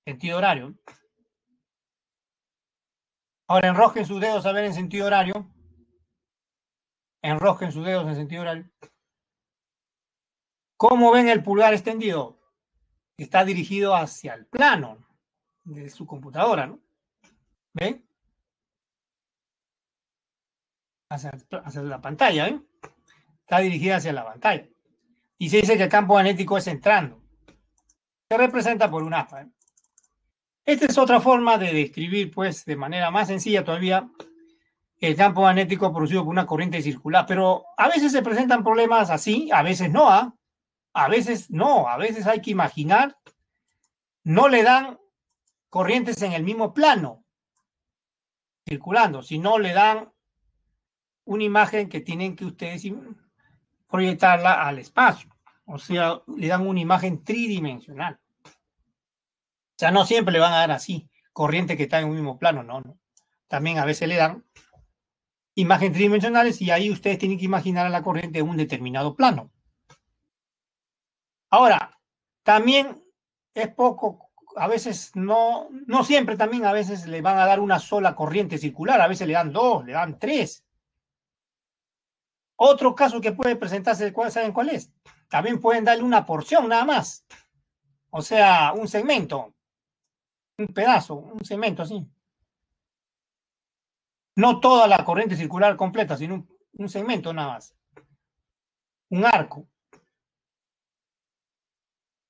Sentido horario. Ahora enrosquen sus dedos a ver en sentido horario. Enrosquen sus dedos en sentido horario. ¿Cómo ven el pulgar extendido? Está dirigido hacia el plano de su computadora, ¿no? ¿Ven? Hacia la pantalla, ¿ven? Está dirigida hacia la pantalla. Y se dice que el campo magnético es entrando. Se representa por un aspa, ¿eh? Esta es otra forma de describir, pues, de manera más sencilla todavía, el campo magnético producido por una corriente circular. Pero a veces se presentan problemas así, a veces no, ¿ah? A veces no, a veces hay que imaginar, no le dan corrientes en el mismo plano circulando, sino le dan una imagen que tienen que ustedes proyectarla al espacio. O sea, le dan una imagen tridimensional. O sea, no siempre le van a dar así, corriente que está en un mismo plano, no, no. También a veces le dan imágenes tridimensionales y ahí ustedes tienen que imaginar a la corriente en un determinado plano. Ahora, también es poco, a veces no siempre también, a veces le van a dar una sola corriente circular, a veces le dan dos, le dan tres. Otro caso que puede presentarse, ¿saben cuál es? También pueden darle una porción nada más. O sea, un segmento, un pedazo, un segmento así. No toda la corriente circular completa, sino un segmento nada más. Un arco.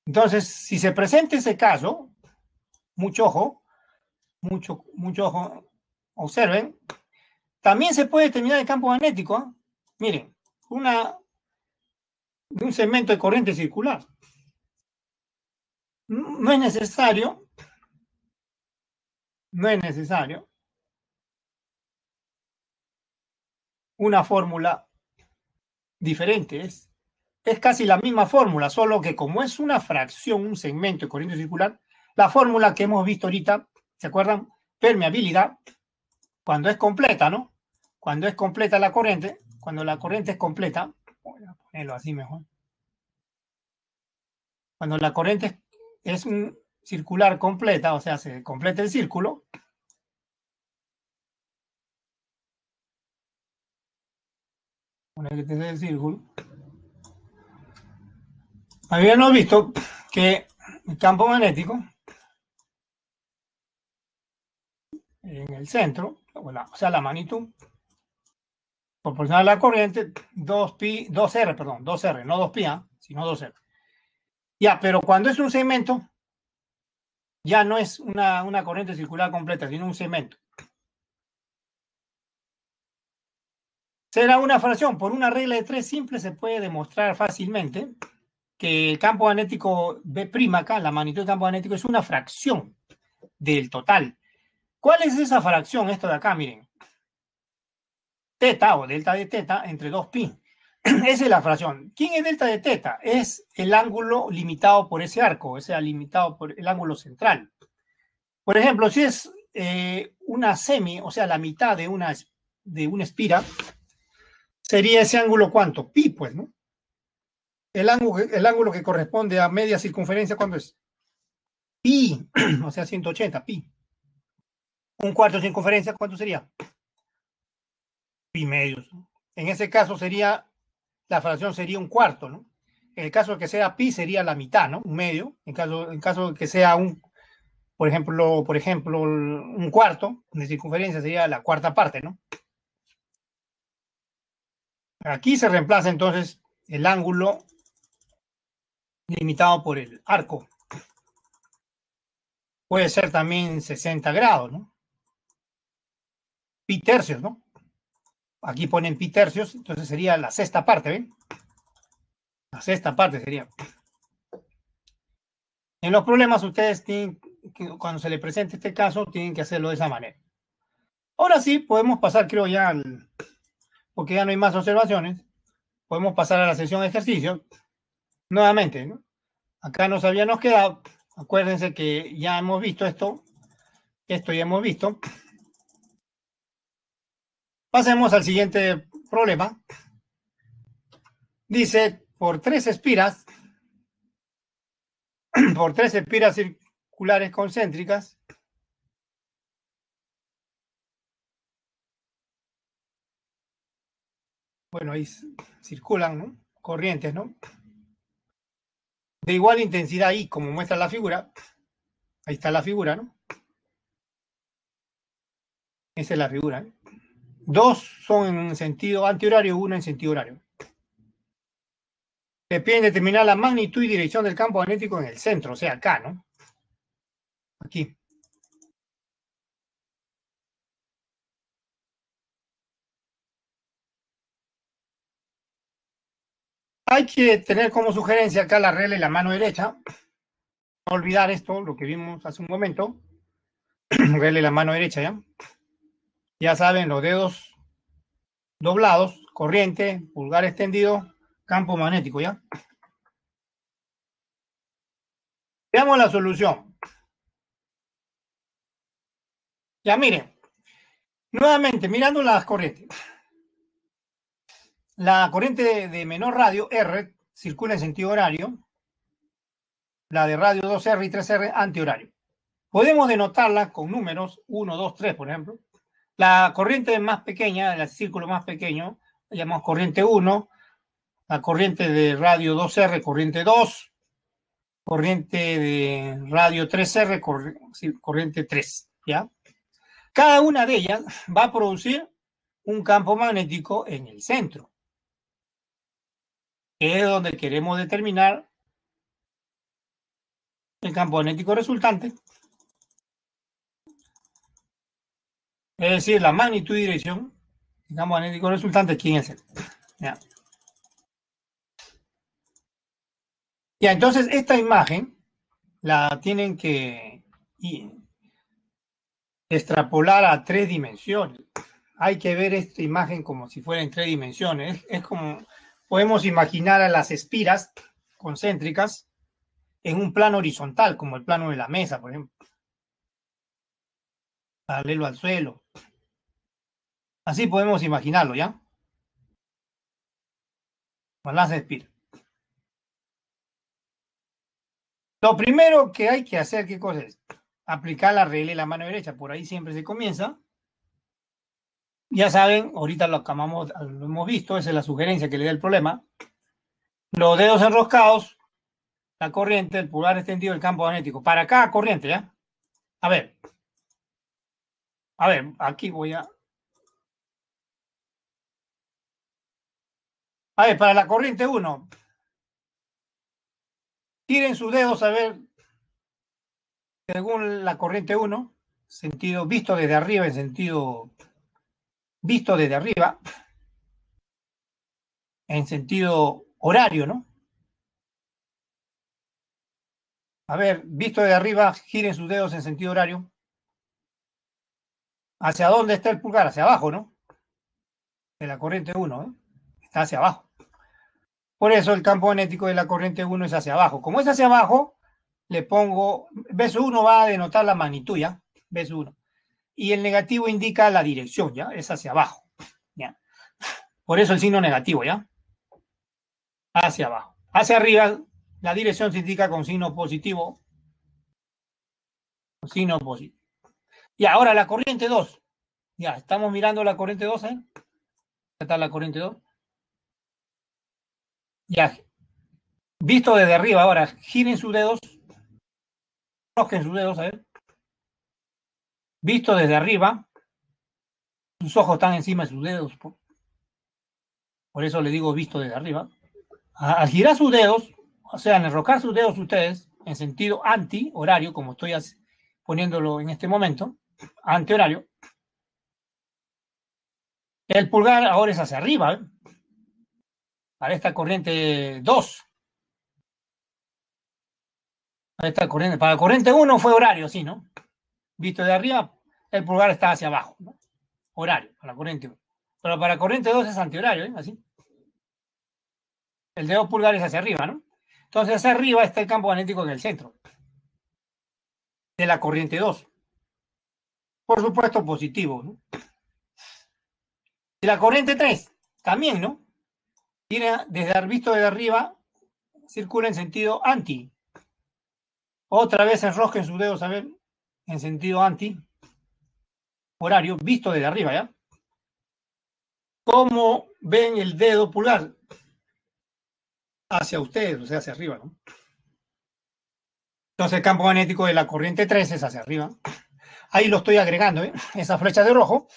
Entonces, si se presenta ese caso, mucho ojo, mucho ojo, observen, también se puede determinar el campo magnético. ¿Eh? Miren, un segmento de corriente circular. No es necesario, no es necesario una fórmula diferente. Es casi la misma fórmula, solo que como es una fracción, un segmento de corriente circular, la fórmula que hemos visto ahorita, ¿se acuerdan? Permeabilidad, cuando es completa, ¿no? Cuando es completa la corriente, cuando la corriente es completa, voy a ponerlo así mejor. Cuando la corriente es un circular completa, o sea, se completa el círculo, el círculo, habíamos visto que el campo magnético en el centro, o sea, la magnitud proporcional a la corriente, 2pi, 2R, perdón, 2R, no 2pi, sino 2R. Ya, pero cuando es un segmento, ya no es una corriente circular completa, sino un segmento. Será una fracción. Por una regla de 3 simple se puede demostrar fácilmente que el campo magnético B' acá, la magnitud del campo magnético, es una fracción del total. ¿Cuál es esa fracción? Esto de acá, miren. Teta o delta de teta entre 2pi. Esa es la fracción. ¿Quién es delta de teta? Es el ángulo limitado por ese arco, o sea, limitado por el ángulo central. Por ejemplo, si es una semi, o sea, la mitad de una espira, sería ese ángulo ¿cuánto? Pi, pues, ¿no? El ángulo que corresponde a media circunferencia, ¿cuánto es? Pi, o sea, 180, pi. Un cuarto de circunferencia, ¿cuánto sería? Pi medios. En ese caso sería, la fracción sería un cuarto, ¿no? En el caso de que sea pi sería la mitad, ¿no? Un medio. En caso de que sea por ejemplo, un cuarto de circunferencia sería la cuarta parte, ¿no? Aquí se reemplaza entonces el ángulo limitado por el arco. Puede ser también 60 grados, ¿no? Pi tercios, ¿no? Aquí ponen pi tercios, entonces sería la sexta parte, ¿ven? La sexta parte sería. En los problemas ustedes tienen, cuando se les presente este caso, tienen que hacerlo de esa manera. Ahora sí, podemos pasar, creo ya, porque ya no hay más observaciones, podemos pasar a la sesión de ejercicio. Nuevamente, ¿no? Acá nos habíamos quedado, acuérdense que ya hemos visto esto ya hemos visto. Pasemos al siguiente problema. Dice, por tres espiras circulares concéntricas, bueno, ahí circulan, ¿no? Corrientes, ¿no? De igual intensidad I, como muestra la figura. Ahí está la figura, ¿no? Esa es la figura. ¿Eh? Dos son en sentido antihorario, uno en sentido horario. Se piden determinar la magnitud y dirección del campo magnético en el centro, o sea, acá, ¿no? Aquí. Hay que tener como sugerencia acá la regla y la mano derecha. No olvidar esto, lo que vimos hace un momento. Regla y la mano derecha, ¿ya? Ya saben, los dedos doblados, corriente, pulgar extendido, campo magnético, ¿ya? Veamos la solución. Ya miren, nuevamente, mirando las corrientes. La corriente de menor radio, R, circula en sentido horario. La de radio 2R y 3R, antihorario. Podemos denotarla con números 1, 2, 3, por ejemplo. La corriente más pequeña, el círculo más pequeño, llamamos corriente 1, la corriente de radio 2R, corriente 2, corriente de radio 3R, corriente 3, ¿ya? Cada una de ellas va a producir un campo magnético en el centro, que es donde queremos determinar el campo magnético resultante, es decir, la magnitud y dirección del campo magnético resultante aquí en el centro. ¿Ya? Ya, entonces esta imagen la tienen que extrapolar a 3 dimensiones. Hay que ver esta imagen como si fuera en 3 dimensiones. Es como podemos imaginar a las espiras concéntricas en un plano horizontal, como el plano de la mesa, por ejemplo, paralelo al suelo. Así podemos imaginarlo, ¿ya? Con las espiras. Lo primero que hay que hacer, ¿qué cosa es? Aplicar la regla de la mano derecha. Por ahí siempre se comienza. Ya saben, ahorita lo hemos visto, esa es la sugerencia que le da el problema. Los dedos enroscados, la corriente, el pulgar extendido, el campo magnético. Para cada corriente, ¿ya? A ver, aquí voy a... A ver, para la corriente 1, tiren sus dedos a ver, según la corriente 1, sentido visto desde arriba, en sentido visto desde arriba, en sentido horario, ¿no? A ver, visto desde arriba, giren sus dedos en sentido horario. ¿Hacia dónde está el pulgar? Hacia abajo, ¿no? De la corriente 1, ¿eh? Está hacia abajo. Por eso el campo magnético de la corriente 1 es hacia abajo. Como es hacia abajo, le pongo, B1 va a denotar la magnitud, ¿ya? B1. Y el negativo indica la dirección, ¿ya? Es hacia abajo, ¿ya? Por eso el signo negativo, ¿ya? Hacia abajo. Hacia arriba, la dirección se indica con signo positivo. Con signo positivo. Y ahora la corriente 2. Ya, estamos mirando la corriente 2, ¿eh? Acá está la corriente 2. Ya, visto desde arriba, ahora giren sus dedos, rojen sus dedos, a ver. Visto desde arriba, sus ojos están encima de sus dedos. Por eso le digo visto desde arriba. Al girar sus dedos, o sea, al enrocar sus dedos ustedes en sentido anti-horario, como estoy poniéndolo en este momento, anti-horario, el pulgar ahora es hacia arriba, ¿eh? Para esta corriente 2. Para esta corriente, para la corriente 1 fue horario, sí, ¿no? Visto de arriba, el pulgar está hacia abajo, ¿no? Horario, para la corriente 1. Pero para la corriente 2 es antihorario, ¿eh? Así. El dedo pulgar es hacia arriba, ¿no? Entonces, hacia arriba está el campo magnético en el centro de la corriente 2. Por supuesto, positivo, ¿no? Y la corriente 3, también, ¿no? Tiene, desde visto desde arriba, circula en sentido anti. Otra vez enrosquen sus dedos, a ver, en sentido anti, horario, visto desde arriba, ¿ya? ¿Cómo ven el dedo pulgar? Hacia ustedes, o sea, hacia arriba, ¿no? Entonces el campo magnético de la corriente 3 es hacia arriba. Ahí lo estoy agregando, ¿eh? Esa flecha de rojo,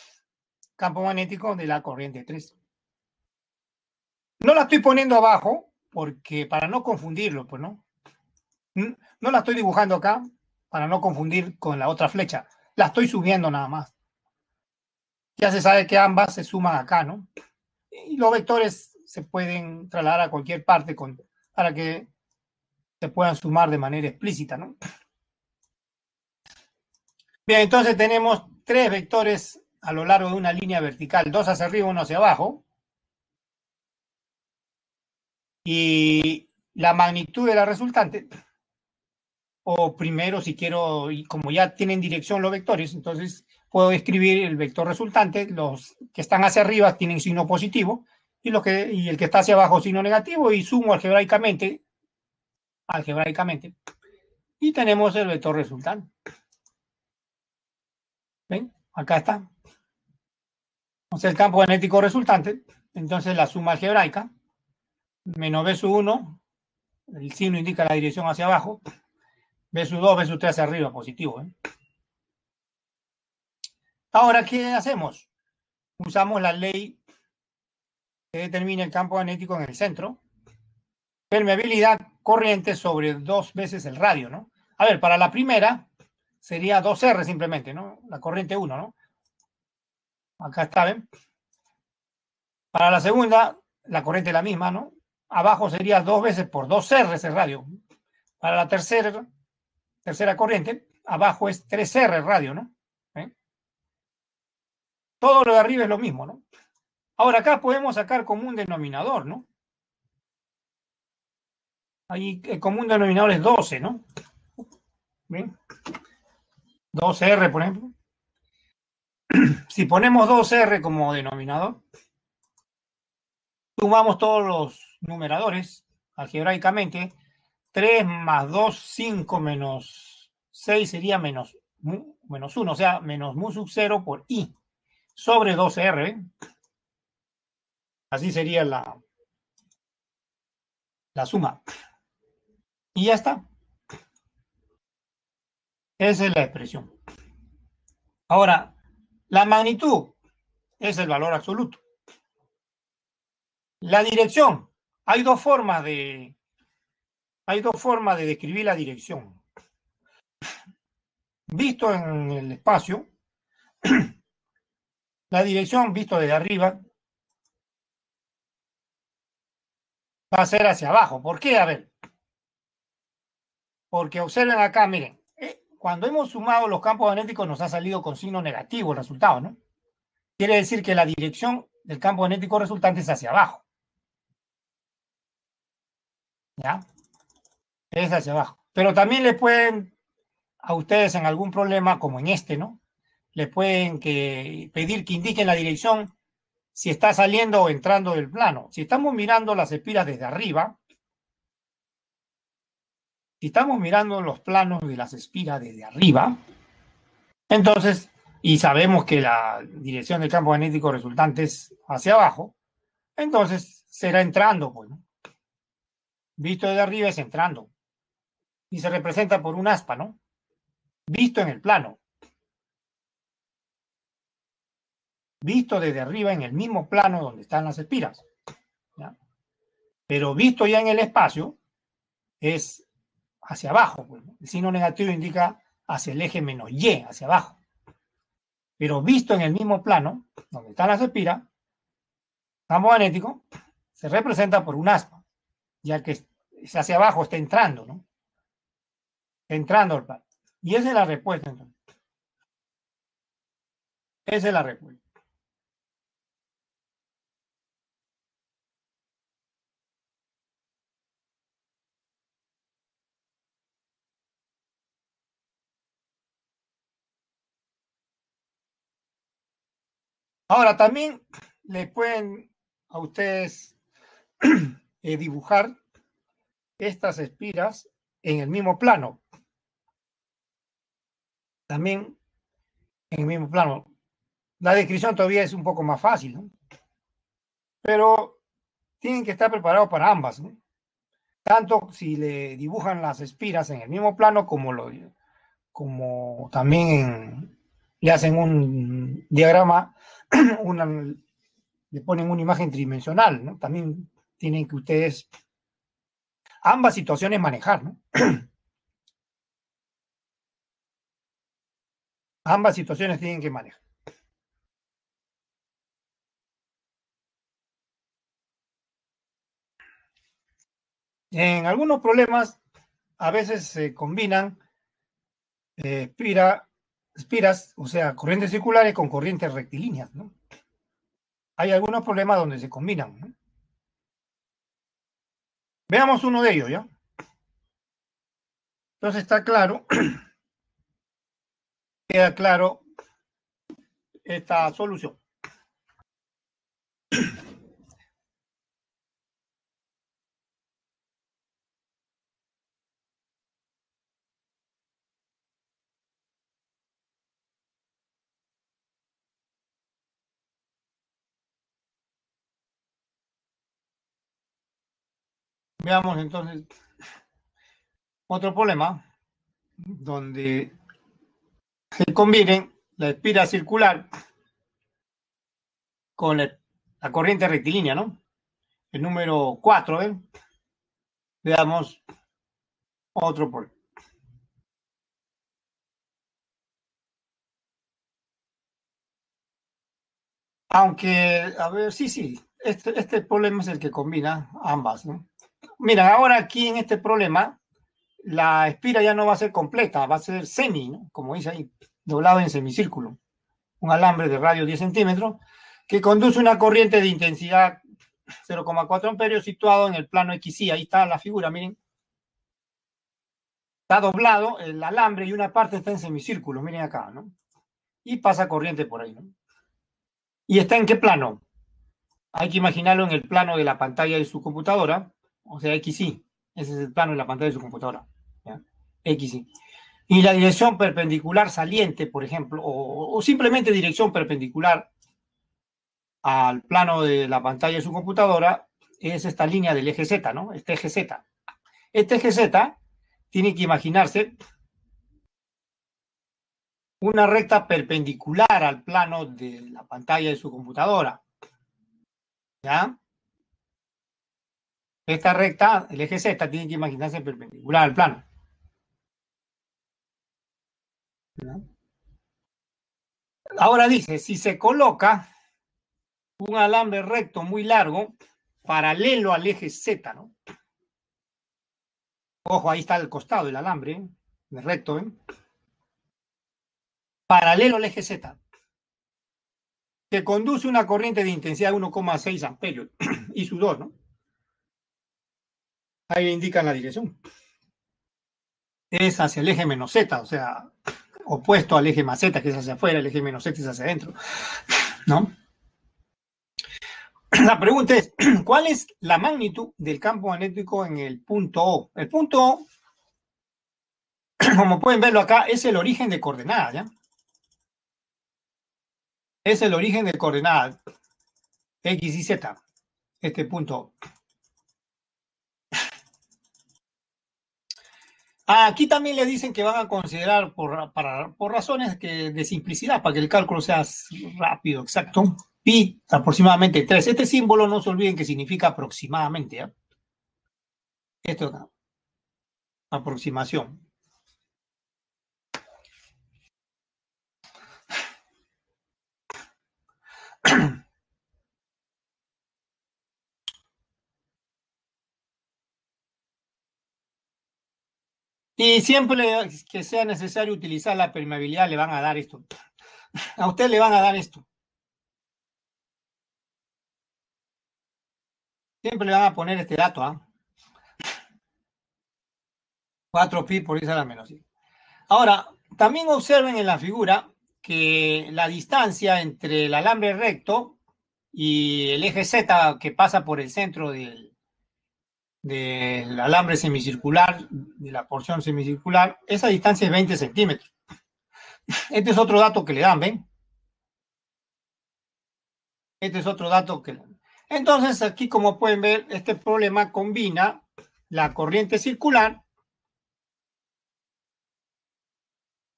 campo magnético de la corriente 3. No la estoy poniendo abajo, porque para no confundirlo, pues, ¿no? No la estoy dibujando acá, para no confundir con la otra flecha. La estoy subiendo nada más. Ya se sabe que ambas se suman acá, ¿no? Y los vectores se pueden trasladar a cualquier parte para que se puedan sumar de manera explícita, ¿no? Bien, entonces tenemos 3 vectores a lo largo de una línea vertical, 2 hacia arriba, 1 hacia abajo. Y la magnitud de la resultante, o primero si quiero, y como ya tienen dirección los vectores, entonces puedo escribir el vector resultante, los que están hacia arriba tienen signo positivo, y el que está hacia abajo signo negativo, y sumo algebraicamente, y tenemos el vector resultante. ¿Ven? Acá está. Entonces el campo magnético resultante Entonces la suma algebraica, menos B sub 1, el signo indica la dirección hacia abajo, B sub 2, B sub 3 hacia arriba, positivo. Ahora, ¿qué hacemos? Usamos la ley que determina el campo magnético en el centro. Permeabilidad corriente sobre 2 veces el radio, ¿no? A ver, para la primera sería 2R simplemente, ¿no? La corriente 1, ¿no? Acá está, ¿ven? Para la segunda, la corriente es la misma, ¿no? Abajo sería 2 veces por 2R ese radio. Para la tercera corriente, abajo es 3R el radio, ¿no? ¿Eh? Todo lo de arriba es lo mismo, ¿no? Ahora acá podemos sacar común denominador, ¿no? Ahí el común denominador es 12, ¿no? ¿Ven? 2R, por ejemplo. Si ponemos 2R como denominador, sumamos todos los numeradores algebraicamente. 3 más 2, 5 menos 6 sería menos 1, o sea, menos mu sub 0 por i sobre 12R. ¿Ven? Así sería la suma. Y ya está. Esa es la expresión. Ahora, la magnitud es el valor absoluto. La dirección. Hay dos formas de describir la dirección. Visto en el espacio, la dirección visto desde arriba va a ser hacia abajo. ¿Por qué? A ver, porque observen acá, miren, cuando hemos sumado los campos magnéticos nos ha salido con signo negativo el resultado, ¿no? Quiere decir que la dirección del campo magnético resultante es hacia abajo. ¿Ya? Es hacia abajo. Pero también le pueden a ustedes en algún problema, como en este, ¿no? Le pueden pedir que indiquen la dirección si está saliendo o entrando del plano. Si estamos mirando las espiras desde arriba, si estamos mirando los planos de las espiras desde arriba, entonces, y sabemos que la dirección del campo magnético resultante es hacia abajo, entonces será entrando, pues, ¿no? Visto desde arriba es entrando. Y se representa por un aspa, ¿no? Visto en el plano. Visto desde arriba en el mismo plano donde están las espiras. ¿Ya? Pero visto ya en el espacio es hacia abajo. Pues, ¿no? El signo negativo indica hacia el eje menos Y, hacia abajo. Pero visto en el mismo plano, donde están las espiras, campo magnético se representa por un aspa, ya que es hacia abajo, está entrando, ¿no? Está entrando al plano. Y esa es la respuesta, entonces. Esa es la respuesta. Ahora, también le pueden a ustedes dibujar estas espiras en el mismo plano. También en el mismo plano. La descripción todavía es un poco más fácil, ¿no? Pero tienen que estar preparados para ambas, ¿no? Tanto si le dibujan las espiras en el mismo plano como también le hacen un diagrama, le ponen una imagen tridimensional, ¿no? También tienen que ustedes ambas situaciones manejar, ¿no? Ambas situaciones tienen que manejar. En algunos problemas a veces se combinan espiras, o sea, corrientes circulares con corrientes rectilíneas, ¿no? Hay algunos problemas donde se combinan, ¿no? Veamos uno de ellos, ¿ya? Entonces está claro, queda claro esta solución. Veamos entonces otro problema donde se combinen la espira circular con la corriente rectilínea, ¿no? El número 4, ¿eh? Veamos otro problema. Aunque, a ver, sí, este problema es el que combina ambas, ¿no? Mira, ahora aquí en este problema, la espira ya no va a ser completa, va a ser semi, ¿no? Como dice ahí, doblado en semicírculo. Un alambre de radio 10 centímetros que conduce una corriente de intensidad 0,4 amperios situado en el plano XY. Ahí está la figura, miren. Está doblado el alambre y una parte está en semicírculo, miren acá, ¿no? Y pasa corriente por ahí, ¿no? ¿Y está en qué plano? Hay que imaginarlo en el plano de la pantalla de su computadora, o sea, XY. Ese es el plano de la pantalla de su computadora. ¿Ya? XY. Y la dirección perpendicular saliente, por ejemplo, o simplemente dirección perpendicular al plano de la pantalla de su computadora, es esta línea del eje Z, ¿no? Este eje Z. Este eje Z tiene que imaginarse una recta perpendicular al plano de la pantalla de su computadora. ¿Ya? Esta recta, el eje Z, tiene que imaginarse perpendicular al plano. ¿Ya? Ahora dice, si se coloca un alambre recto muy largo, paralelo al eje Z, ¿no? Ojo, ahí está el costado, el alambre, ¿eh? El recto, ¿eh? Paralelo al eje Z, que conduce una corriente de intensidad de 1,6 amperios, y su 2, ¿no? Ahí le indican la dirección. Es hacia el eje menos Z, o sea, opuesto al eje más Z, que es hacia afuera, el eje menos Z es hacia adentro, ¿no? La pregunta es, ¿cuál es la magnitud del campo magnético en el punto O? El punto O, como pueden verlo acá, es el origen de coordenadas, ¿ya? Es el origen de coordenadas X y Z, este punto. Aquí también le dicen que van a considerar por razones de simplicidad, para que el cálculo sea rápido, exacto, pi aproximadamente 3. Este símbolo no se olviden que significa aproximadamente, ¿eh? Esto, aproximación. Y siempre que sea necesario utilizar la permeabilidad, le van a dar esto. A usted le van a dar esto. Siempre le van a poner este dato, ¿ah? 4pi por 10 a la menos. ¿Sí? Ahora, también observen en la figura que la distancia entre el alambre recto y el eje Z que pasa por el centro del alambre semicircular, de la porción semicircular, esa distancia es 20 centímetros. Este es otro dato que le dan, ¿ven? Este es otro dato que le dan. Entonces, aquí como pueden ver, este problema combina la corriente circular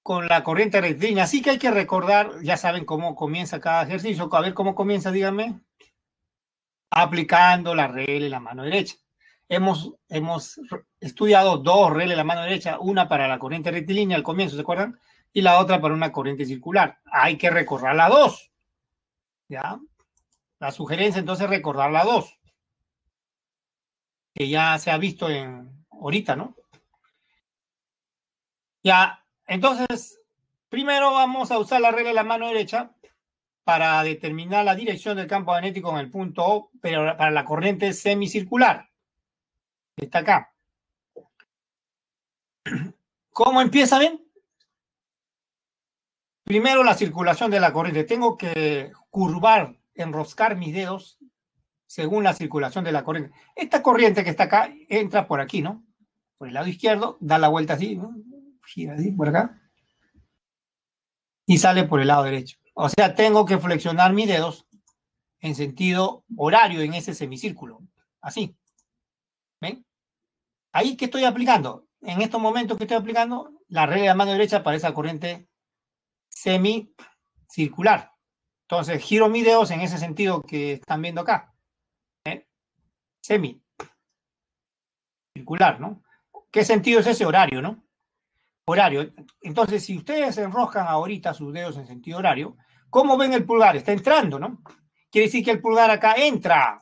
con la corriente rectilínea. Así que hay que recordar, ya saben cómo comienza cada ejercicio. A ver cómo comienza, díganme. Aplicando la regla en la mano derecha. Hemos estudiado dos reglas en la mano derecha, una para la corriente rectilínea al comienzo, ¿se acuerdan? Y la otra para una corriente circular. Hay que recordar la dos. ¿Ya? La sugerencia entonces es recordar la dos, que ya se ha visto ahorita, ¿no? Ya, entonces, primero vamos a usar la regla de la mano derecha para determinar la dirección del campo magnético en el punto O, pero para la corriente semicircular, que está acá. ¿Cómo empieza? ¿Ven? Primero la circulación de la corriente. Tengo que curvar, enroscar mis dedos según la circulación de la corriente. Esta corriente que está acá entra por aquí, ¿no? Por el lado izquierdo, da la vuelta así, ¿no? Gira así por acá y sale por el lado derecho. O sea, tengo que flexionar mis dedos en sentido horario en ese semicírculo. Así. ¿Ven? Ahí, ¿qué estoy aplicando? En estos momentos que estoy aplicando, la regla de la mano derecha para esa corriente semicircular. Entonces, giro mis dedos en ese sentido que están viendo acá. Semicircular, ¿no? ¿Qué sentido es ese? Horario, ¿no? Horario. Entonces, si ustedes enroscan ahorita sus dedos en sentido horario, ¿cómo ven el pulgar? Está entrando, ¿no? Quiere decir que el pulgar acá entra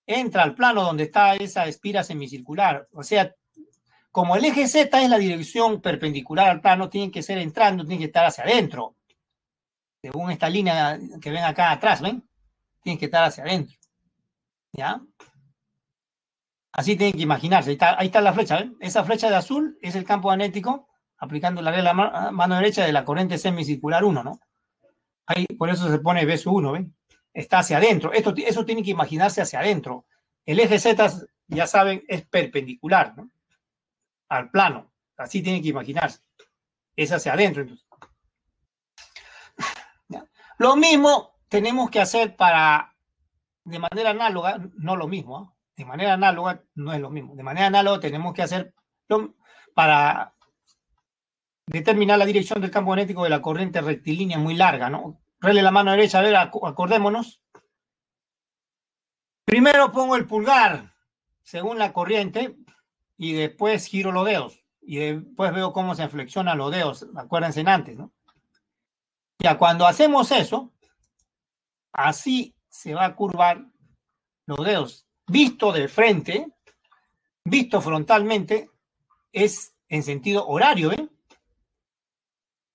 al plano donde está esa espira semicircular. O sea, como el eje Z es la dirección perpendicular al plano, tiene que ser entrando, tiene que estar hacia adentro. Según esta línea que ven acá atrás, ¿ven? Tiene que estar hacia adentro. ¿Ya? Así tienen que imaginarse. Ahí está la flecha, ¿ven? Esa flecha de azul es el campo magnético aplicando la regla mano derecha de la corriente semicircular 1, ¿no? Ahí, por eso se pone beso 1, ¿ven? Está hacia adentro. Eso tiene que imaginarse hacia adentro. El eje Z, ya saben, es perpendicular, ¿no? Al plano. Así tiene que imaginarse. Es hacia adentro. Entonces. ¿Ya? Lo mismo tenemos que hacer de manera análoga, no lo mismo, ¿eh? De manera análoga no es lo mismo. De manera análoga tenemos que hacer para determinar la dirección del campo magnético de la corriente rectilínea muy larga, ¿no? Rele la mano derecha, a ver, acordémonos. Primero pongo el pulgar según la corriente y después giro los dedos y después veo cómo se flexionan los dedos, acuérdense en antes, ¿no? Ya cuando hacemos eso, así se va a curvar los dedos. Visto de frente, visto frontalmente, es en sentido horario, ¿ven?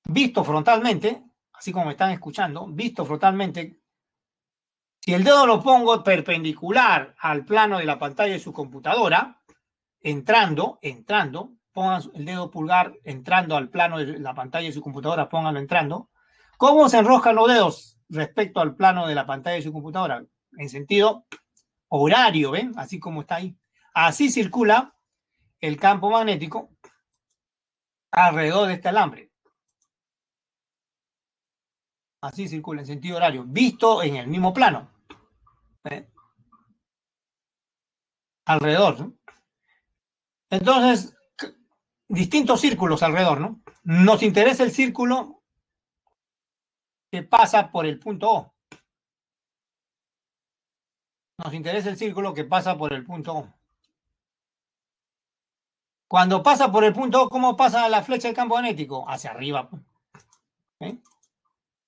Visto frontalmente, así como me están escuchando, visto frontalmente, si el dedo lo pongo perpendicular al plano de la pantalla de su computadora, entrando, pongan el dedo pulgar entrando al plano de la pantalla de su computadora, pónganlo entrando. ¿Cómo se enroscan los dedos respecto al plano de la pantalla de su computadora? En sentido horario, ¿ven? Así como está ahí. Así circula el campo magnético alrededor de este alambre. Así circula en sentido horario, visto en el mismo plano. ¿Eh? Alrededor, ¿no? Entonces, distintos círculos alrededor, ¿no? Nos interesa el círculo que pasa por el punto O. Nos interesa el círculo que pasa por el punto O. Cuando pasa por el punto O, ¿cómo pasa la flecha del campo magnético? Hacia arriba. ¿Eh?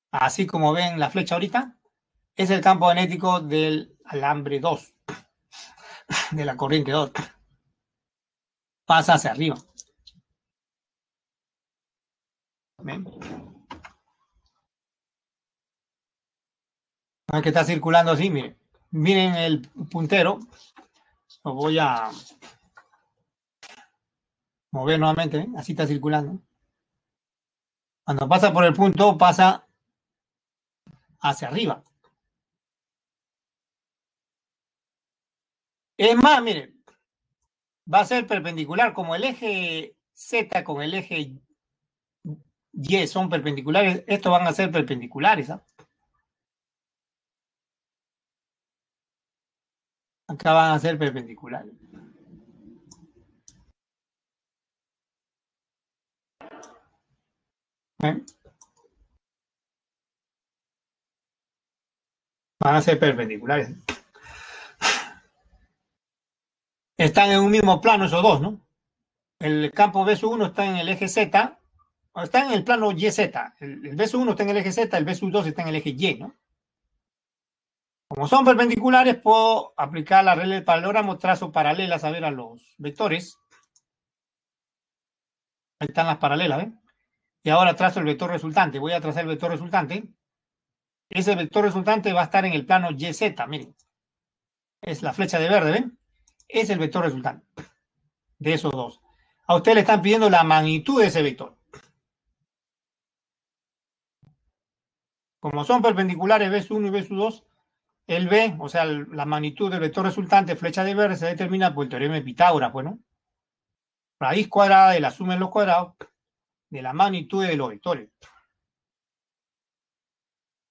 Así como ven la flecha ahorita, es el campo magnético del alambre 2, de la corriente 2. Pasa hacia arriba. ¿Ven? No es que está circulando así, miren. Miren el puntero. Lo voy a mover nuevamente, ¿eh? Así está circulando. Cuando pasa por el punto, pasa hacia arriba. Es más, miren, va a ser perpendicular, como el eje Z con el eje Y son perpendiculares, estos van a ser perpendiculares. ¿Ah? Acá van a ser perpendiculares. ¿Eh? Van a ser perpendiculares. Están en un mismo plano esos dos, ¿no? El campo B1 está en el eje Z, está en el plano YZ. El B1 está en el eje Z, el B2 está en el eje Y, ¿no? Como son perpendiculares, puedo aplicar la regla del paralelogramo, trazo paralelas a ver a los vectores. Ahí están las paralelas, ¿ven? Y ahora trazo el vector resultante. Voy a trazar el vector resultante. Ese vector resultante va a estar en el plano YZ, miren. Es la flecha de verde, ¿ven? Es el vector resultante de esos dos. A usted le están pidiendo la magnitud de ese vector. Como son perpendiculares B1 y B2, el B, o sea, la magnitud del vector resultante, flecha de verde, se determina por el teorema de Pitágoras, pues, ¿no? Raíz cuadrada de la suma de los cuadrados de la magnitud de los vectores.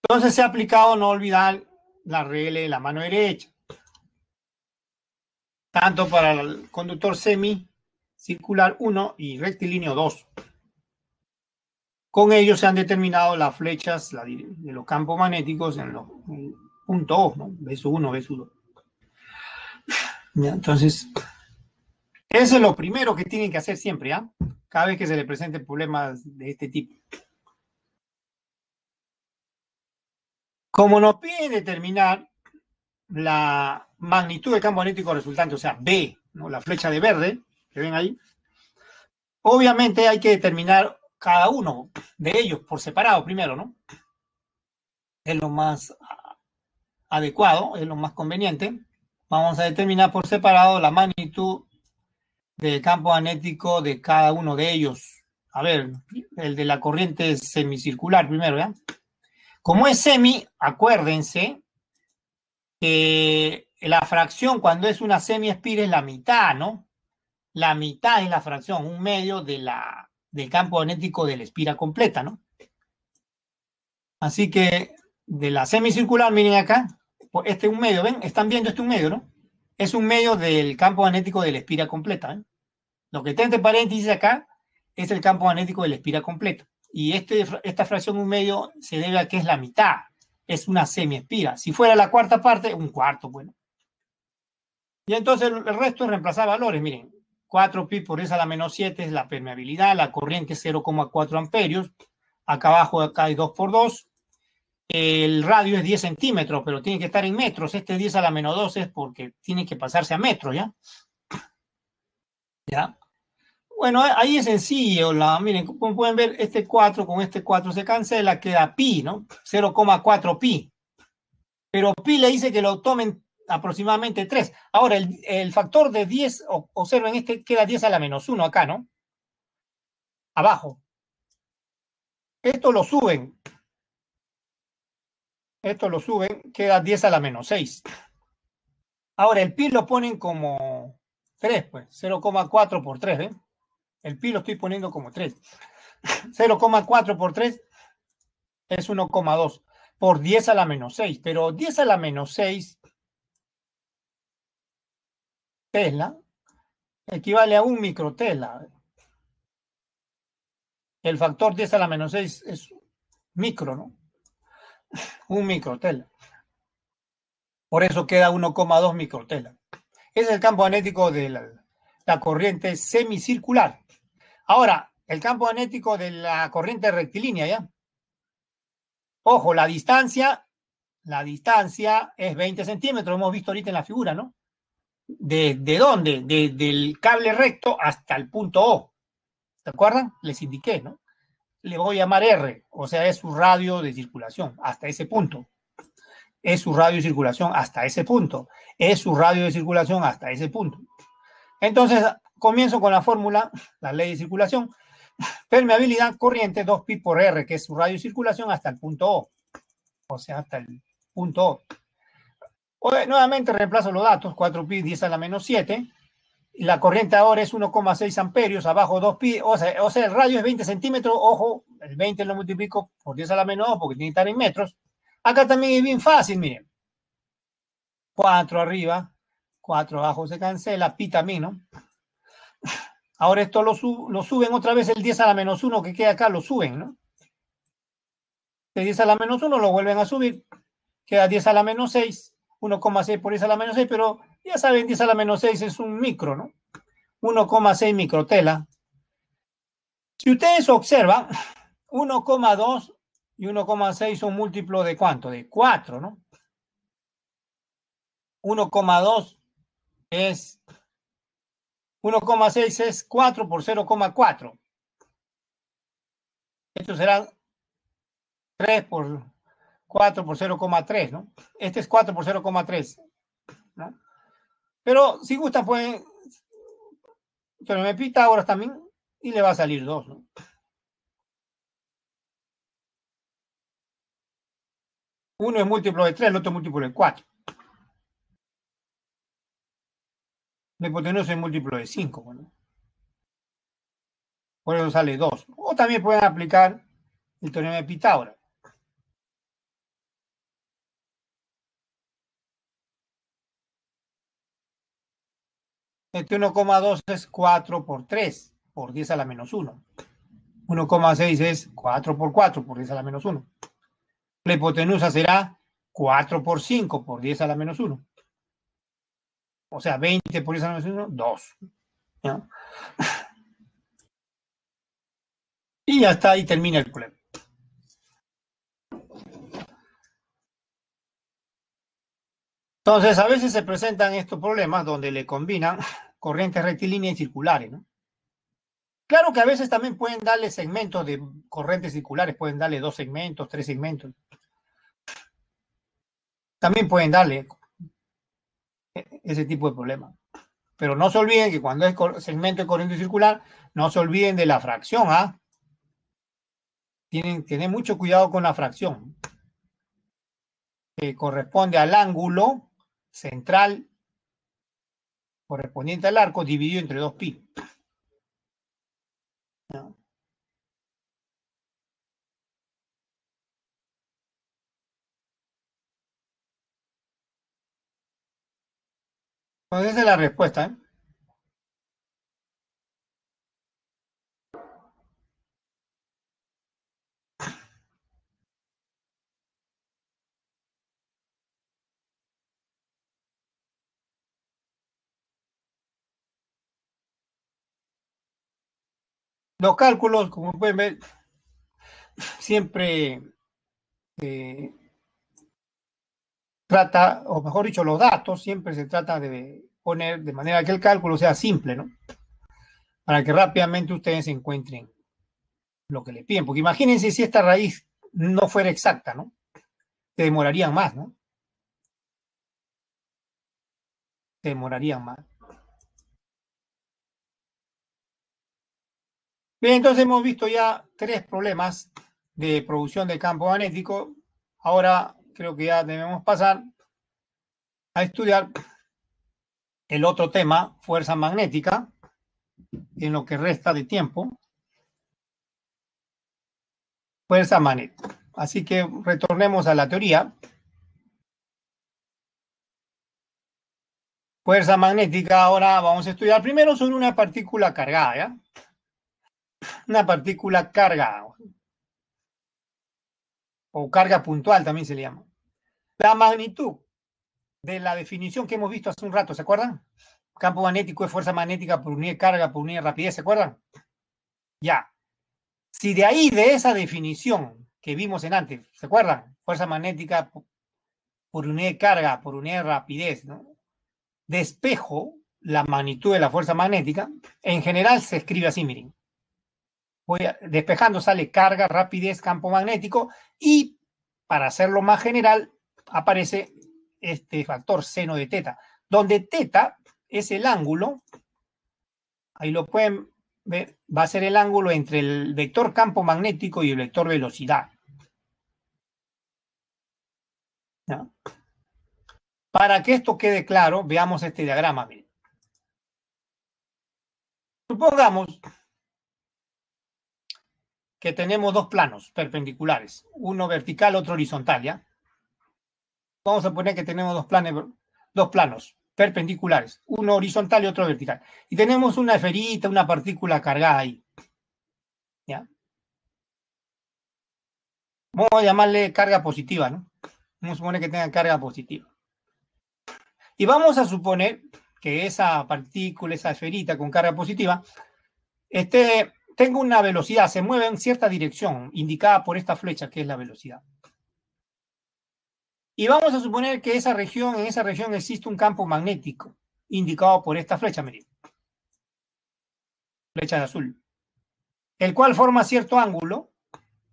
Entonces se ha aplicado, no olvidar, la regla de la mano derecha. tanto para el conductor semicircular 1 y rectilíneo 2. Con ellos se han determinado las flechas de los campos magnéticos en los punto O, ¿no? B1, B2. Entonces, eso es lo primero que tienen que hacer siempre, ¿ya? Cada vez que se le presenten problemas de este tipo. Como nos piden determinar la magnitud del campo magnético resultante, o sea, B, ¿no? La flecha de verde, que ven ahí, obviamente hay que determinar cada uno de ellos por separado primero, ¿no? Es lo más adecuado, es lo más conveniente. Vamos a determinar por separado la magnitud del campo magnético de cada uno de ellos. A ver, el de la corriente semicircular primero, ¿ya? Como es semi, acuérdense que la fracción cuando es una semi-espira es la mitad, ¿no? La mitad es la fracción, un medio del campo magnético de la espira completa, ¿no? Así que de la semicircular, miren acá, este es un medio, ¿ven? Están viendo este un medio, ¿no? Es un medio del campo magnético de la espira completa, ¿eh? Lo que está entre paréntesis acá es el campo magnético de la espira completa. Y esta fracción un medio se debe a que es la mitad, es una semiespira. Si fuera la cuarta parte, un cuarto, bueno. Y entonces el resto es reemplazar valores, miren, 4 pi por 10 a la menos 7 es la permeabilidad, la corriente es 0,4 amperios, acá abajo acá hay 2 por 2, el radio es 10 centímetros, pero tiene que estar en metros, este 10 a la menos 2 es porque tiene que pasarse a metros, ¿ya? ¿Ya? Bueno, ahí es sencillo, miren, como pueden ver, este 4 con este 4 se cancela, queda pi, ¿no? 0,4 pi. Pero pi le dice que lo tomen aproximadamente 3. Ahora, el factor de 10, observen, este queda 10 a la menos 1 acá, ¿no? Abajo. Esto lo suben, queda 10 a la menos 6. Ahora, el pi lo ponen como 3, pues, 0,4 por 3, ¿ven? El pi lo estoy poniendo como 3. 0,4 por 3 es 1,2 por 10 a la menos 6, pero 10 a la menos 6 Tesla equivale a un microtesla. El factor 10 a la menos 6 es micro, ¿no? Un microtesla. Por eso queda 1,2 microtesla. Es el campo magnético de la corriente semicircular. Ahora, el campo magnético de la corriente rectilínea, ¿ya? Ojo, la distancia es 20 centímetros, hemos visto ahorita en la figura, ¿no? ¿De dónde? Del cable recto hasta el punto O. ¿Se acuerdan? Les indiqué, ¿no? Le voy a llamar R, o sea, es su radio de circulación, hasta ese punto. Es su radio de circulación hasta ese punto. Es su radio de circulación hasta ese punto. Entonces, comienzo con la fórmula, la ley de circulación. Permeabilidad corriente 2pi por R, que es su radio de circulación hasta el punto O. O sea, hasta el punto O. Nuevamente reemplazo los datos, 4pi 10 a la menos 7. Y la corriente ahora es 1,6 amperios, abajo 2pi, o sea, el radio es 20 centímetros, ojo, el 20 lo multiplico por 10 a la menos 2 porque tiene que estar en metros. Acá también es bien fácil, miren. 4 arriba, 4 abajo se cancela, pi también, ¿no? Ahora esto lo suben otra vez el 10 a la menos 1 que queda acá, lo suben, ¿no? De 10 a la menos 1 lo vuelven a subir, queda 10 a la menos 6, 1,6 por 10 a la menos 6, pero ya saben, 10 a la menos 6 es un micro, ¿no? 1,6 microtela. Si ustedes observan, 1,2 y 1,6 son múltiplos de ¿cuánto? De 4, ¿no? 1,2 es 1,6 es 4 por 0,4. Esto será 3 por 4 por 0,3, ¿no? Este es 4 por 0,3, ¿no? Pero si gusta, pueden teorema de Pitágoras también y le va a salir 2, ¿no? Uno es múltiplo de 3, el otro es múltiplo de 4. La hipotenusa es múltiplo de 5, bueno. Por eso sale 2. O también pueden aplicar el teorema de Pitágoras. Este 1,2 es 4 por 3, por 10 a la menos 1. 1,6 es 4 por 4, por 10 a la menos 1. La hipotenusa será 4 por 5, por 10 a la menos 1. O sea, 20 por 10 a la menos 1, 2. ¿Ya? Y ya está, ahí termina el problema. Entonces, a veces se presentan estos problemas donde le combinan corrientes rectilíneas y circulares, ¿no? Claro que a veces también pueden darle segmentos de corrientes circulares, pueden darle 2 segmentos, 3 segmentos. También pueden darle ese tipo de problemas. Pero no se olviden que cuando es segmento de corriente circular, no se olviden de la fracción, ¿ah? Tienen que tener mucho cuidado con la fracción, que corresponde al ángulo central correspondiente al arco dividido entre 2pi. ¿No? Entonces esa es la respuesta, ¿eh? Los cálculos, como pueden ver, siempre trata, o mejor dicho, los datos siempre se trata de poner de manera que el cálculo sea simple, ¿no? Para que rápidamente ustedes encuentren lo que le piden. Porque imagínense si esta raíz no fuera exacta, ¿no? Se demorarían más, ¿no? Se demorarían más. Bien, entonces hemos visto ya 3 problemas de producción de campo magnético. Ahora creo que ya debemos pasar a estudiar el otro tema, fuerza magnética, en lo que resta de tiempo. Fuerza magnética. Así que retornemos a la teoría. Fuerza magnética, ahora vamos a estudiar primero sobre una partícula cargada, ¿ya? Una partícula cargada, o carga puntual también se le llama. La magnitud de la definición que hemos visto hace un rato, ¿se acuerdan? Campo magnético es fuerza magnética por unidad de carga, por unidad de rapidez, ¿se acuerdan? Ya. Si de ahí, de esa definición que vimos en antes, ¿se acuerdan? Fuerza magnética por unidad de carga, por unidad de rapidez, ¿no? Despejo la magnitud de la fuerza magnética, en general se escribe así, miren. Despejando sale carga, rapidez, campo magnético, y para hacerlo más general, aparece este factor seno de teta, donde teta es el ángulo, ahí lo pueden ver, va a ser el ángulo entre el vector campo magnético y el vector velocidad. ¿No? Para que esto quede claro, veamos este diagrama. Miren. Supongamos que tenemos 2 planos perpendiculares, uno vertical, otro horizontal, ¿ya? Vamos a poner que tenemos dos planos perpendiculares, uno horizontal y otro vertical. Y tenemos una esferita, una partícula cargada ahí, ¿ya? Vamos a llamarle carga positiva, ¿no? Vamos a suponer que tenga carga positiva. Y vamos a suponer que esa partícula, esa esferita con carga positiva, tenga una velocidad, se mueve en cierta dirección, indicada por esta flecha, que es la velocidad. Y vamos a suponer que en esa región existe un campo magnético, indicado por esta flecha, miren. Flecha de azul. El cual forma cierto ángulo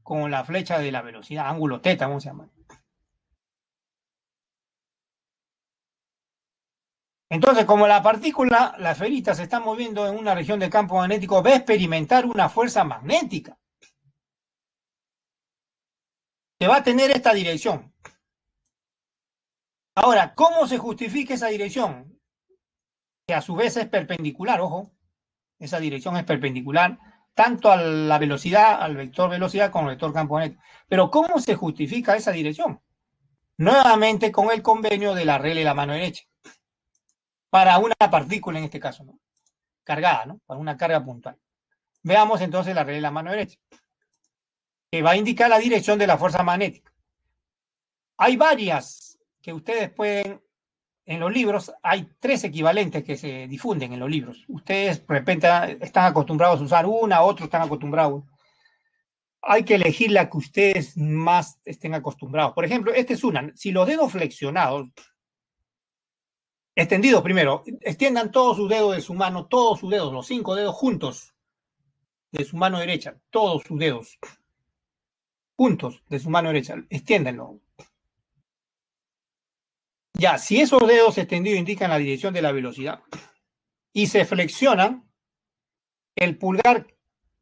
con la flecha de la velocidad, ángulo teta, ¿cómo se llama? Entonces, como la partícula, la esferita, se está moviendo en una región de campo magnético, va a experimentar una fuerza magnética. Que va a tener esta dirección. Ahora, ¿cómo se justifica esa dirección? Que a su vez es perpendicular, ojo. Esa dirección es perpendicular tanto a la velocidad, al vector velocidad, como al vector campo magnético. Pero ¿cómo se justifica esa dirección? Nuevamente con el convenio de la regla de la mano derecha. para una partícula en este caso, ¿no? Cargada, ¿no? Para una carga puntual. Veamos entonces la regla de la mano derecha, que va a indicar la dirección de la fuerza magnética. Hay varias que ustedes pueden, en los libros, hay 3 equivalentes que se difunden en los libros. Ustedes de repente están acostumbrados a usar una, otros están acostumbrados. Hay que elegir la que ustedes más estén acostumbrados. Por ejemplo, esta es una. Si los dedos flexionados, extendidos primero, extiendan todos sus dedos de su mano, todos sus dedos, los 5 dedos juntos de su mano derecha, todos sus dedos juntos de su mano derecha, extiéndenlo. Ya, si esos dedos extendidos indican la dirección de la velocidad y se flexionan, el pulgar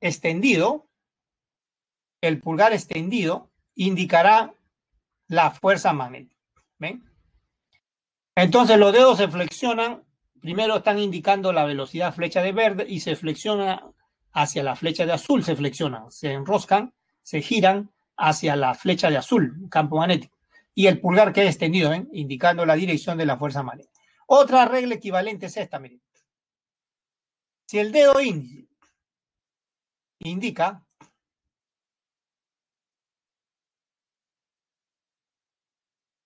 extendido indicará la fuerza magnética. ¿Ven? Entonces los dedos se flexionan, primero están indicando la velocidad flecha de verde y se flexiona hacia la flecha de azul, se flexionan, se enroscan, se giran hacia la flecha de azul, campo magnético. Y el pulgar queda extendido, ¿ven? Indicando la dirección de la fuerza magnética. Otra regla equivalente es esta, miren. Si el dedo índice indica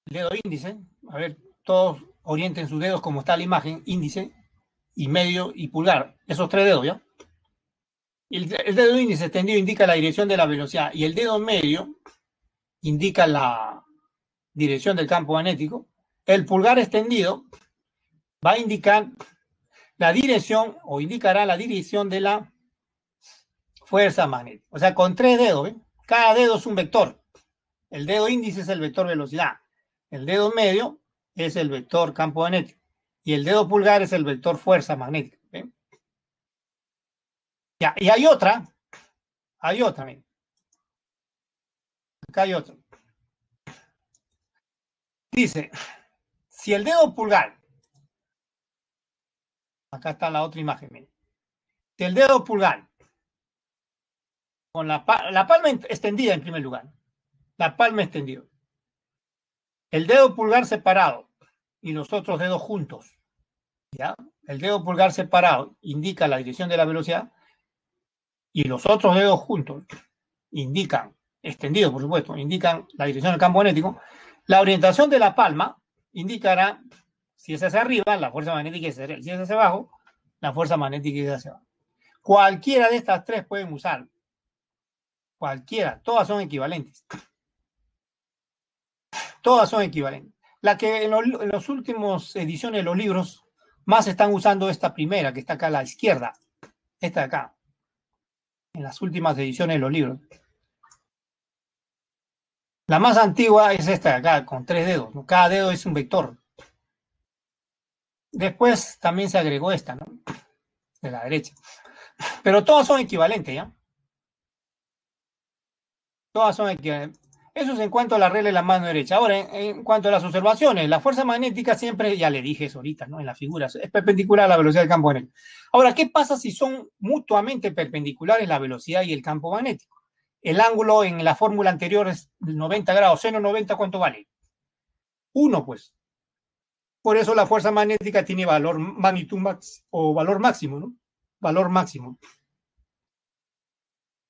el dedo índice, a ver, todos orienten sus dedos como está la imagen, índice y medio y pulgar, esos 3 dedos, ¿ya? El dedo índice extendido indica la dirección de la velocidad y el dedo medio indica la dirección del campo magnético. El pulgar extendido va a indicar la dirección o indicará la dirección de la fuerza magnética. O sea, con 3 dedos, ¿ven? Cada dedo es un vector. El dedo índice es el vector velocidad. El dedo medio es el vector campo magnético. Y el dedo pulgar es el vector fuerza magnética. ¿Ven? Ya, y hay otra, miren. Acá hay otra. Dice, si el dedo pulgar, acá está la otra imagen, miren. Si el dedo pulgar, con la palma extendida en primer lugar, la palma extendida, el dedo pulgar separado y los otros dedos juntos, ¿ya? El dedo pulgar separado indica la dirección de la velocidad y los otros dedos juntos indican, extendidos por supuesto, indican la dirección del campo magnético. La orientación de la palma indicará si es hacia arriba, la fuerza magnética es hacia arriba, si es hacia abajo, la fuerza magnética es hacia abajo. Cualquiera de estas 3 pueden usar, cualquiera, todas son equivalentes. Todas son equivalentes. La que en las últimas ediciones de los libros más están usando esta primera, que está acá a la izquierda, esta de acá, en las últimas ediciones de los libros. La más antigua es esta de acá, con 3 dedos, ¿no? Cada dedo es un vector. Después también se agregó esta, ¿no? De la derecha. Pero todas son equivalentes, ¿ya? Todas son equivalentes. Eso es en cuanto a la regla de la mano derecha. Ahora, en cuanto a las observaciones, la fuerza magnética siempre, ya le dije eso ahorita, ¿no? En las figuras, es perpendicular a la velocidad del campo magnético. Ahora, ¿qué pasa si son mutuamente perpendiculares la velocidad y el campo magnético? El ángulo en la fórmula anterior es 90 grados. Seno 90, ¿cuánto vale? 1, pues. Por eso la fuerza magnética tiene valor magnitud o valor máximo, ¿no? Valor máximo.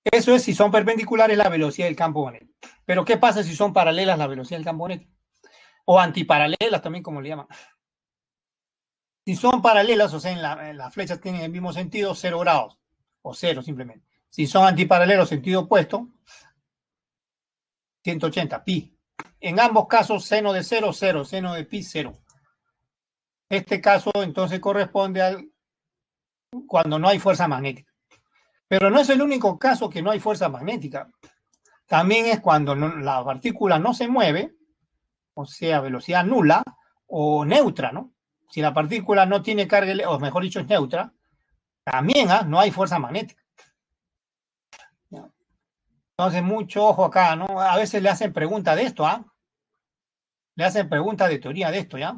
Eso es si son perpendiculares la velocidad del campo magnético. Pero ¿qué pasa si son paralelas la velocidad del campo magnético? O antiparalelas también, como le llaman. Si son paralelas, o sea, en las flechas tienen el mismo sentido, 0 grados. O 0 simplemente. Si son antiparalelos, sentido opuesto, 180, pi. En ambos casos, seno de 0, 0. Seno de pi, 0. Este caso entonces corresponde al cuando no hay fuerza magnética. Pero no es el único caso que no hay fuerza magnética. También es cuando la partícula no se mueve, o sea, velocidad nula o neutra, ¿no? Si la partícula no tiene carga, o mejor dicho, es neutra, también no hay fuerza magnética. Entonces, mucho ojo acá, ¿no? A veces le hacen preguntas de esto, ¿ah? Le hacen preguntas de teoría de esto, ¿ya?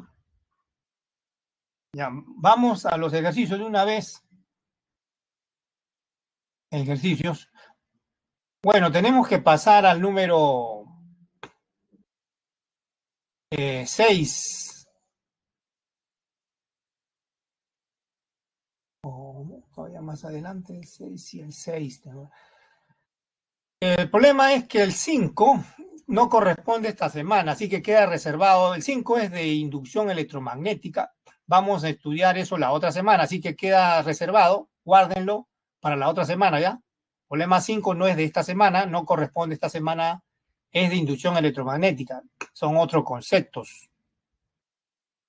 Ya, vamos a los ejercicios de una vez. Ejercicios. Bueno, tenemos que pasar al número 6. todavía más adelante, el 6 y el 6. ¿No? El problema es que el 5 no corresponde esta semana, así que queda reservado. El 5 es de inducción electromagnética. Vamos a estudiar eso la otra semana, así que queda reservado. Guárdenlo para la otra semana, ¿ya? Problema 5 no es de esta semana, no corresponde esta semana, es de inducción electromagnética. Son otros conceptos.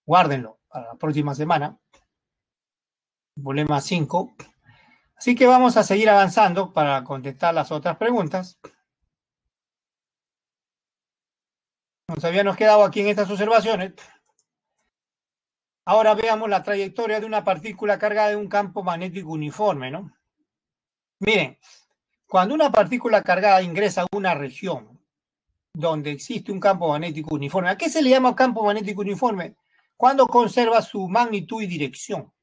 Guárdenlo para la próxima semana. Problema 5. Así que vamos a seguir avanzando para contestar las otras preguntas. Nos habíamos quedado aquí en estas observaciones. Ahora veamos la trayectoria de una partícula cargada de un campo magnético uniforme, ¿no? Miren, cuando una partícula cargada ingresa a una región donde existe un campo magnético uniforme, ¿a qué se le llama campo magnético uniforme? Cuando conserva su magnitud y dirección.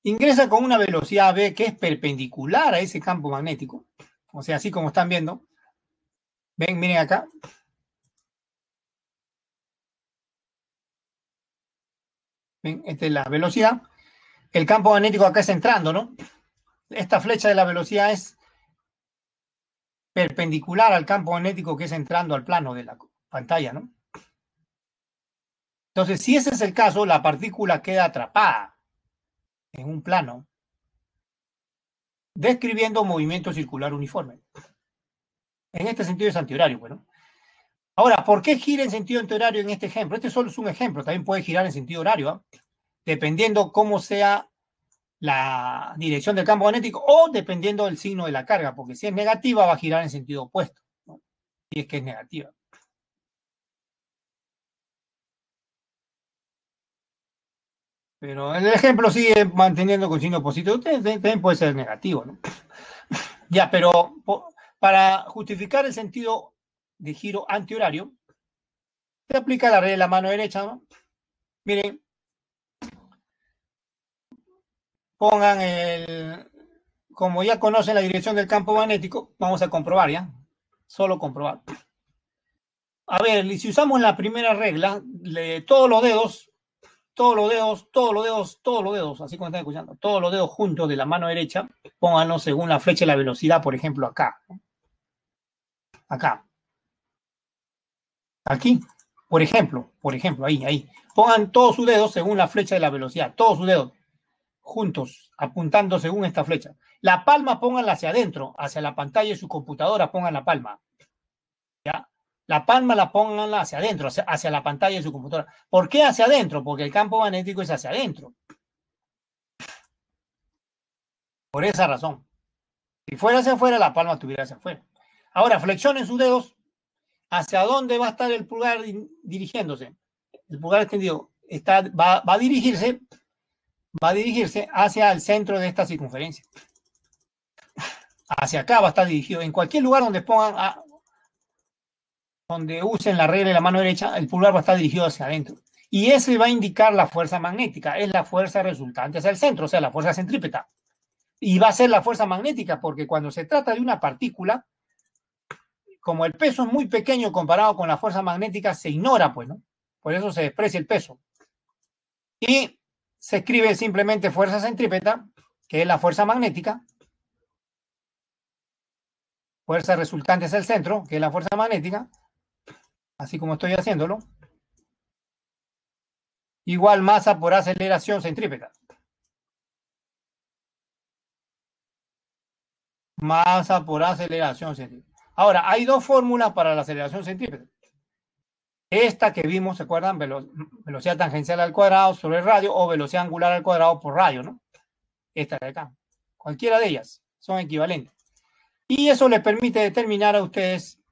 Ingresa con una velocidad v que es perpendicular a ese campo magnético. O sea, así como están viendo. Ven, miren acá. Ven, esta es la velocidad. El campo magnético acá está entrando, ¿no? Esta flecha de la velocidad es perpendicular al campo magnético que es entrando al plano de la pantalla, ¿no? Entonces, si ese es el caso, la partícula queda atrapada en un plano, describiendo movimiento circular uniforme. En este sentido es antihorario, bueno. Ahora, ¿por qué gira en sentido antihorario en este ejemplo? Este solo es un ejemplo, también puede girar en sentido horario, ¿eh? Dependiendo cómo sea la dirección del campo magnético o dependiendo del signo de la carga, porque si es negativa va a girar en sentido opuesto, ¿no? Si es que es negativa. Pero el ejemplo sigue manteniendo con signo positivo, también puede ser negativo, ¿no? Ya, pero para justificar el sentido de giro antihorario, se aplica la regla de la mano derecha, ¿no? Miren, pongan como ya conocen la dirección del campo magnético, vamos a comprobar, ¿ya? Solo comprobar. A ver, si usamos la primera regla, todos los dedos, así como están escuchando, todos los dedos juntos de la mano derecha, pónganlos según la flecha y la velocidad, por ejemplo, acá. Acá. Aquí. Por ejemplo, ahí. Pongan todos sus dedos según la flecha de la velocidad, todos sus dedos juntos, apuntando según esta flecha. La palma pónganla hacia adentro, hacia la pantalla de su computadora, pongan la palma. ¿Ya? La palma la pónganla hacia adentro, hacia la pantalla de su computadora. ¿Por qué hacia adentro? Porque el campo magnético es hacia adentro. Por esa razón. Si fuera hacia afuera, la palma estuviera hacia afuera. Ahora, flexionen sus dedos. ¿Hacia dónde va a estar el pulgar dirigiéndose? El pulgar extendido va a dirigirse hacia el centro de esta circunferencia. Hacia acá va a estar dirigido. En cualquier lugar donde pongan, donde usen la regla de la mano derecha, el pulgar va a estar dirigido hacia adentro. Y ese va a indicar la fuerza magnética. Es la fuerza resultante hacia el centro, o sea, la fuerza centrípeta. Y va a ser la fuerza magnética, porque cuando se trata de una partícula, como el peso es muy pequeño comparado con la fuerza magnética, se ignora, pues, ¿no? Por eso se desprecia el peso. Y se escribe simplemente fuerza centrípeta, que es la fuerza magnética. Fuerza resultante es el centro, que es la fuerza magnética. Así como estoy haciéndolo. Igual masa por aceleración centrípeta. Masa por aceleración centrípeta. Ahora, hay dos fórmulas para la aceleración centrípeta. Esta que vimos, ¿se acuerdan? Velocidad tangencial al cuadrado sobre el radio o velocidad angular al cuadrado por radio, ¿no? Esta de acá. Cualquiera de ellas son equivalentes. Y eso les permite determinar a ustedes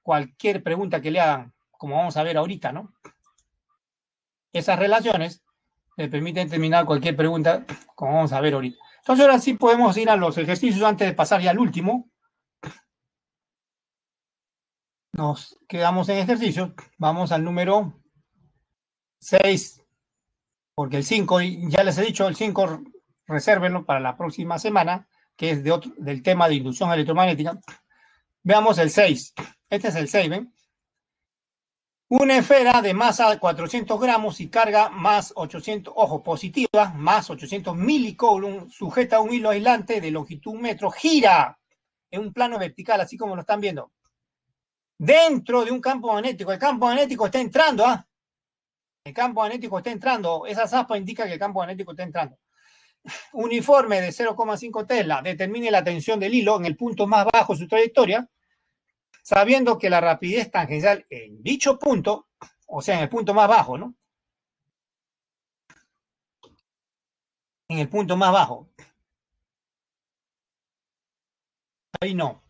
cualquier pregunta que le hagan, como vamos a ver ahorita, ¿no? Esas relaciones les permiten determinar cualquier pregunta, como vamos a ver ahorita. Entonces ahora sí podemos ir a los ejercicios antes de pasar ya al último. Nos quedamos en ejercicios. Vamos al número 6, porque el 5, ya les he dicho, el 5 resérvenlo para la próxima semana, que es del tema de inducción electromagnética. Veamos el 6. Este es el 6, ¿ven? Una esfera de masa de 400 gramos y carga más 800, ojo, positiva, más 800 milicoulomb, sujeta a un hilo aislante de longitud 1 metro, gira en un plano vertical, así como lo están viendo, dentro de un campo magnético. El campo magnético está entrando, ¿ah? El campo magnético está entrando. Esa zapa indica que el campo magnético está entrando. Uniforme de 0,5 Tesla. Determine la tensión del hilo en el punto más bajo de su trayectoria, sabiendo que la rapidez tangencial en dicho punto, o sea, en el punto más bajo, ¿no? En el punto más bajo. Ahí no.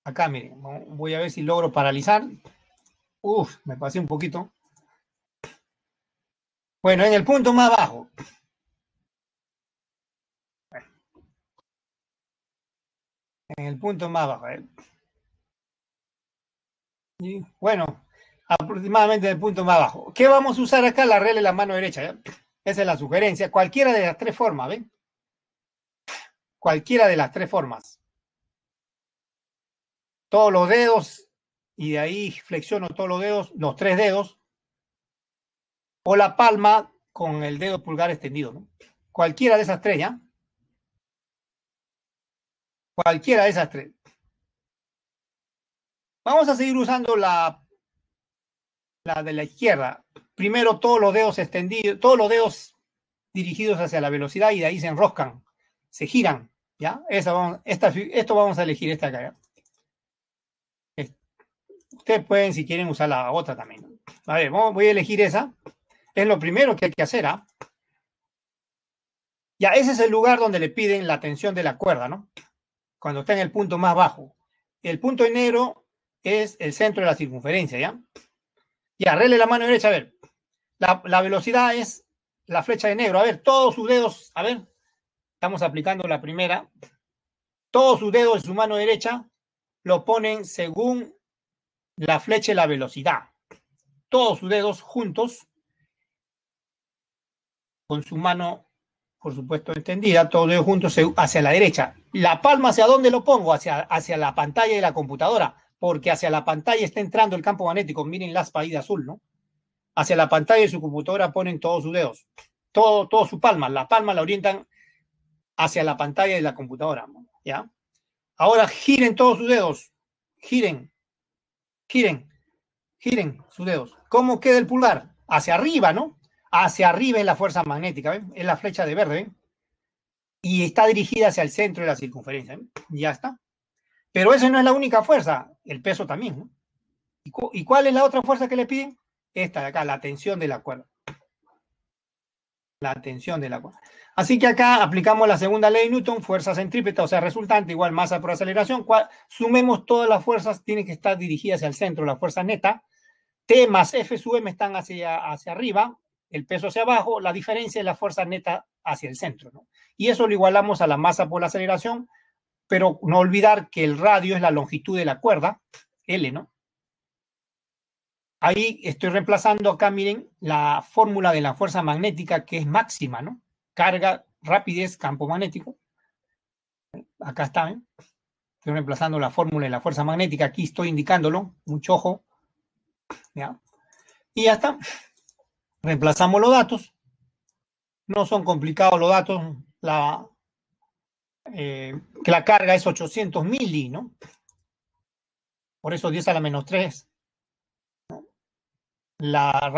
Acá, miren, voy a ver si logro paralizar. Uf, me pasé un poquito. Bueno, en el punto más bajo. En el punto más bajo. Y bueno, aproximadamente en el punto más bajo. ¿Qué vamos a usar acá? La regla de la mano derecha. ¿Ya? Esa es la sugerencia. Cualquiera de las tres formas, ¿ven? Cualquiera de las tres formas. Todos los dedos, y de ahí flexiono todos los dedos, los tres dedos, o la palma con el dedo pulgar extendido, ¿no? Cualquiera de esas tres, ¿ya? Cualquiera de esas tres. Vamos a seguir usando la de la izquierda. Primero todos los dedos extendidos, todos los dedos dirigidos hacia la velocidad y de ahí se enroscan, se giran, ¿ya? Esto vamos a elegir esta acá, ¿ya? Ustedes pueden, si quieren, usar la otra también. A ver, voy a elegir esa. Es lo primero que hay que hacer, ¿ah? Ya, ese es el lugar donde le piden la tensión de la cuerda, ¿no? Cuando está en el punto más bajo. El punto en negro es el centro de la circunferencia, ¿ya? Ya, arregle la mano derecha, a ver. La velocidad es la flecha de negro. A ver, todos sus dedos, a ver, estamos aplicando la primera. Todos sus dedos de su mano derecha lo ponen según la flecha y la velocidad. Todos sus dedos juntos, con su mano, por supuesto, extendida, todos los dedos juntos hacia la derecha. La palma, ¿hacia dónde lo pongo? Hacia la pantalla de la computadora, porque hacia la pantalla está entrando el campo magnético. Miren la aspa de azul, ¿no? Hacia la pantalla de su computadora ponen todos sus dedos, todo su palma. La palma la orientan hacia la pantalla de la computadora, ¿ya? Ahora giren todos sus dedos, giren, giren, giren sus dedos. ¿Cómo queda el pulgar? Hacia arriba, ¿no? Hacia arriba es la fuerza magnética, ¿ven? Es la flecha de verde, ¿ven? Y está dirigida hacia el centro de la circunferencia, ¿ven? Ya está. Pero esa no es la única fuerza, el peso también, ¿no? ¿Y cuál es la otra fuerza que le piden? Esta de acá, la tensión de la cuerda. La tensión de la cuerda. Así que acá aplicamos la segunda ley de Newton, fuerza centrípeta, o sea, resultante igual masa por aceleración. Sumemos todas las fuerzas, tienen que estar dirigidas hacia el centro, la fuerza neta. T más F sub M están hacia arriba, el peso hacia abajo, la diferencia es la fuerza neta hacia el centro, ¿no? Y eso lo igualamos a la masa por la aceleración, pero no olvidar que el radio es la longitud de la cuerda, L, ¿no? Ahí estoy reemplazando acá, miren, la fórmula de la fuerza magnética que es máxima, ¿no? Carga, rapidez, campo magnético. Acá está, ¿eh? Estoy reemplazando la fórmula de la fuerza magnética, aquí estoy indicándolo, mucho ojo, ¿ya? Y ya está. Reemplazamos los datos. No son complicados los datos. Que la carga es 800 mili, ¿no? Por eso 10 a la menos 3. La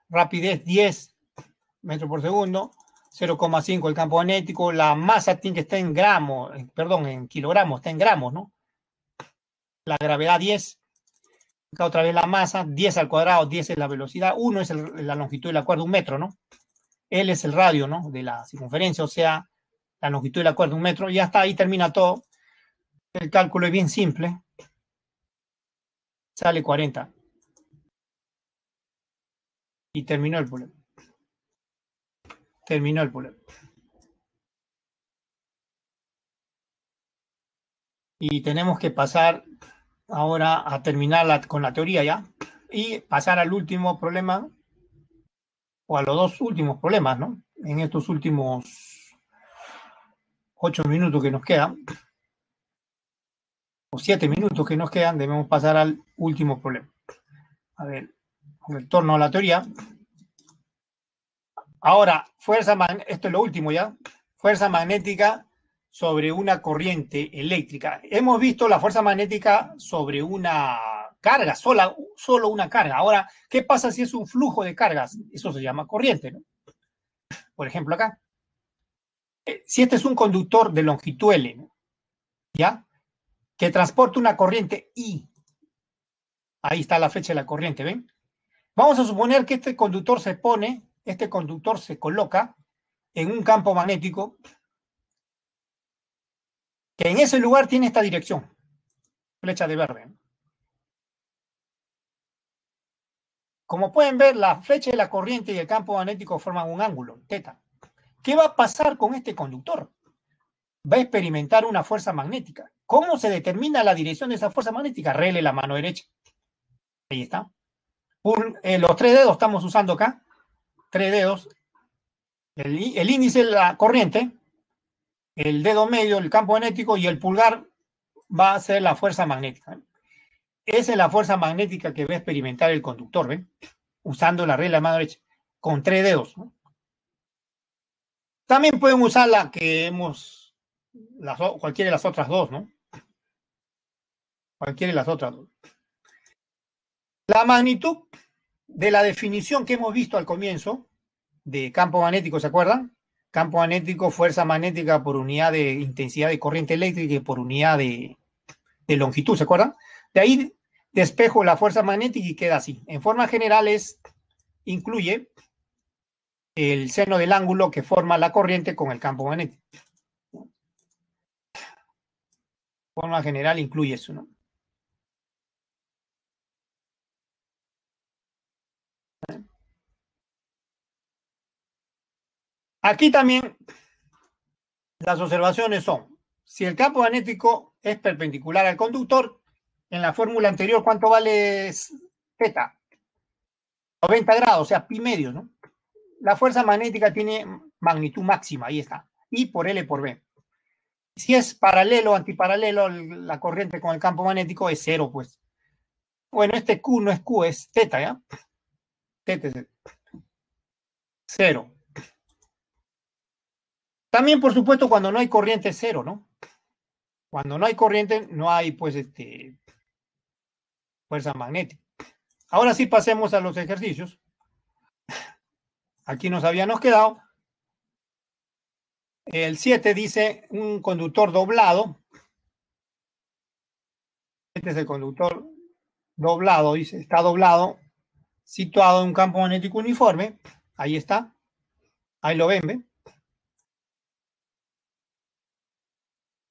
rapidez 10 metros por segundo. 0,5 el campo magnético. La masa tiene que estar en gramos, perdón, en kilogramos, está en gramos, ¿no? La gravedad 10. Acá otra vez la masa, 10 al cuadrado, 10 es la velocidad, 1 es la longitud de la cuerda, 1 metro, ¿no? L es el radio, ¿no? De la circunferencia, o sea, la longitud de la cuerda, 1 metro. Ya está, ahí termina todo. El cálculo es bien simple. Sale 40. Y terminó el problema. Terminó el problema. Y tenemos que pasar ahora a terminar con la teoría ya. Y pasar al último problema, o a los dos últimos problemas, ¿no? En estos últimos 8 minutos que nos quedan. Los 7 minutos que nos quedan, debemos pasar al último problema. A ver, retorno a la teoría. Ahora, esto es lo último ya. Fuerza magnética sobre una corriente eléctrica. Hemos visto la fuerza magnética sobre una carga, solo una carga. Ahora, ¿qué pasa si es un flujo de cargas? Eso se llama corriente, ¿no? Por ejemplo, acá. Si este es un conductor de longitud L, ¿no? ¿Ya? Que transporta una corriente I. Ahí está la flecha de la corriente, ¿ven? Vamos a suponer que este conductor se coloca en un campo magnético que en ese lugar tiene esta dirección, flecha de verde. Como pueden ver, la flecha de la corriente y el campo magnético forman un ángulo, teta. ¿Qué va a pasar con este conductor? Va a experimentar una fuerza magnética. ¿Cómo se determina la dirección de esa fuerza magnética? Rele la mano derecha. Ahí está. Los 3 dedos estamos usando acá. 3 dedos. El índice de la corriente, el dedo medio, el campo magnético, y el pulgar va a ser la fuerza magnética. Esa es la fuerza magnética que va a experimentar el conductor, ¿ven? Usando la regla de la mano derecha, con 3 dedos, ¿no? También pueden usar la que cualquiera de las otras dos, ¿no? Cualquiera de las otras dos. La magnitud de la definición que hemos visto al comienzo de campo magnético, ¿se acuerdan? Campo magnético, fuerza magnética por unidad de intensidad de corriente eléctrica y por unidad de longitud, ¿se acuerdan? De ahí despejo la fuerza magnética y queda así. En forma general incluye el seno del ángulo que forma la corriente con el campo magnético. Forma general incluye eso, ¿no? Aquí también las observaciones son, si el campo magnético es perpendicular al conductor, en la fórmula anterior, ¿cuánto vale θ? 90 grados, o sea, pi medio, ¿no? La fuerza magnética tiene magnitud máxima, ahí está, I por L por B. Si es paralelo o antiparalelo, la corriente con el campo magnético es cero, pues. Bueno, este Q no es Q, es θ, ¿ya? θ es cero. También, por supuesto, cuando no hay corriente es cero, ¿no? Cuando no hay corriente, no hay, pues, fuerza magnética. Ahora sí pasemos a los ejercicios. Aquí nos habíamos quedado. El 7 dice un conductor doblado. Este es el conductor doblado, dice, está doblado, situado en un campo magnético uniforme. Ahí está. Ahí lo ven, ¿ven?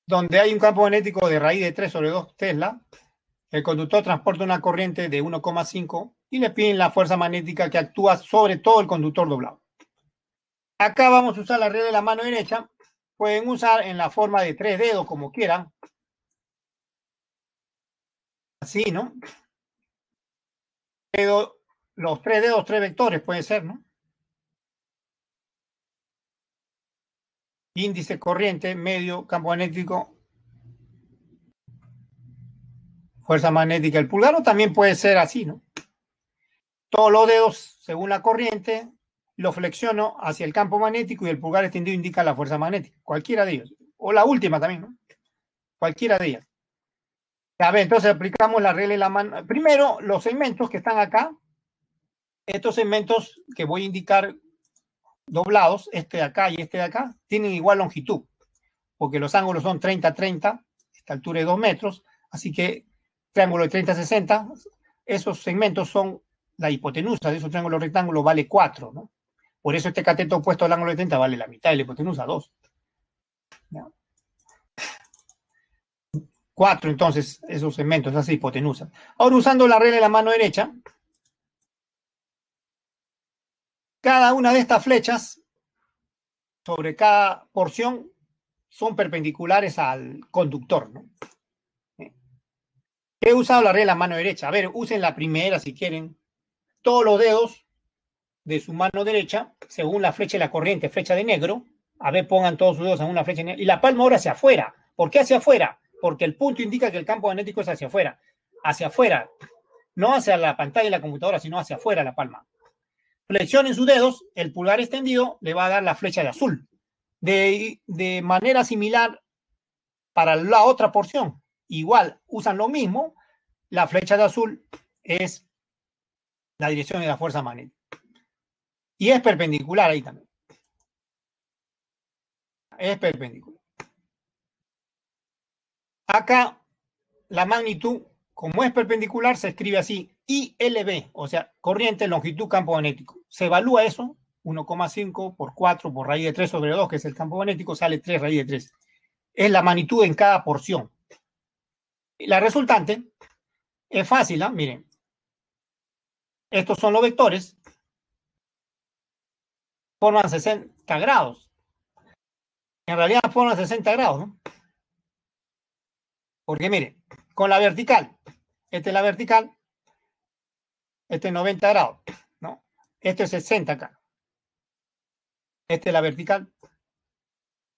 Donde hay un campo magnético de raíz de 3 sobre 2 Tesla. El conductor transporta una corriente de 1,5 y le piden la fuerza magnética que actúa sobre todo el conductor doblado. Acá vamos a usar la regla de la mano derecha. Pueden usar en la forma de 3 dedos, como quieran. Así, ¿no? Los 3 dedos, 3 vectores, puede ser, ¿no? Índice, corriente, medio, campo magnético, fuerza magnética, el pulgar, o también puede ser así, ¿no? Todos los dedos, según la corriente, lo flexiono hacia el campo magnético y el pulgar extendido indica la fuerza magnética. Cualquiera de ellos. O la última también, ¿no? Cualquiera de ellas. A ver, entonces aplicamos la regla de la mano. Primero, los segmentos que están acá, estos segmentos que voy a indicar doblados, este de acá y este de acá, tienen igual longitud, porque los ángulos son 30-30, esta altura es 2 metros, así que triángulo de 30-60, esos segmentos son la hipotenusa de esos triángulos rectángulos vale 4, ¿no? Por eso este cateto opuesto al ángulo de 30 vale la mitad de la hipotenusa, 2. ¿Ya? 4, entonces, esos segmentos, esa hipotenusa. Ahora, usando la regla de la mano derecha, cada una de estas flechas sobre cada porción son perpendiculares al conductor, ¿no? He usado la regla de la mano derecha. A ver, usen la primera si quieren. Todos los dedos de su mano derecha, según la flecha de la corriente, flecha de negro. A ver, pongan todos sus dedos en una flecha de negro. Y la palma ahora hacia afuera. ¿Por qué hacia afuera? porque el punto indica que el campo magnético es hacia afuera, no hacia la pantalla de la computadora, sino hacia afuera la palma. Flexionen sus dedos, el pulgar extendido le va a dar la flecha de azul. De manera similar para la otra porción, igual usan lo mismo, la flecha de azul es la dirección de la fuerza magnética. Y es perpendicular ahí también. Es perpendicular. Acá la magnitud, como es perpendicular, se escribe así, ILB, o sea, corriente, longitud, campo magnético. Se evalúa eso, 1,5 por 4 por raíz de 3 sobre 2, que es el campo magnético, sale 3 raíz de 3. Es la magnitud en cada porción. Y la resultante es fácil, ¿eh? Miren. Estos son los vectores. Forman 60 grados. En realidad forman 60 grados, ¿no? Porque miren, con la vertical, esta es la vertical, este es 90 grados, ¿no? Esto es 60 acá. Esta es la vertical.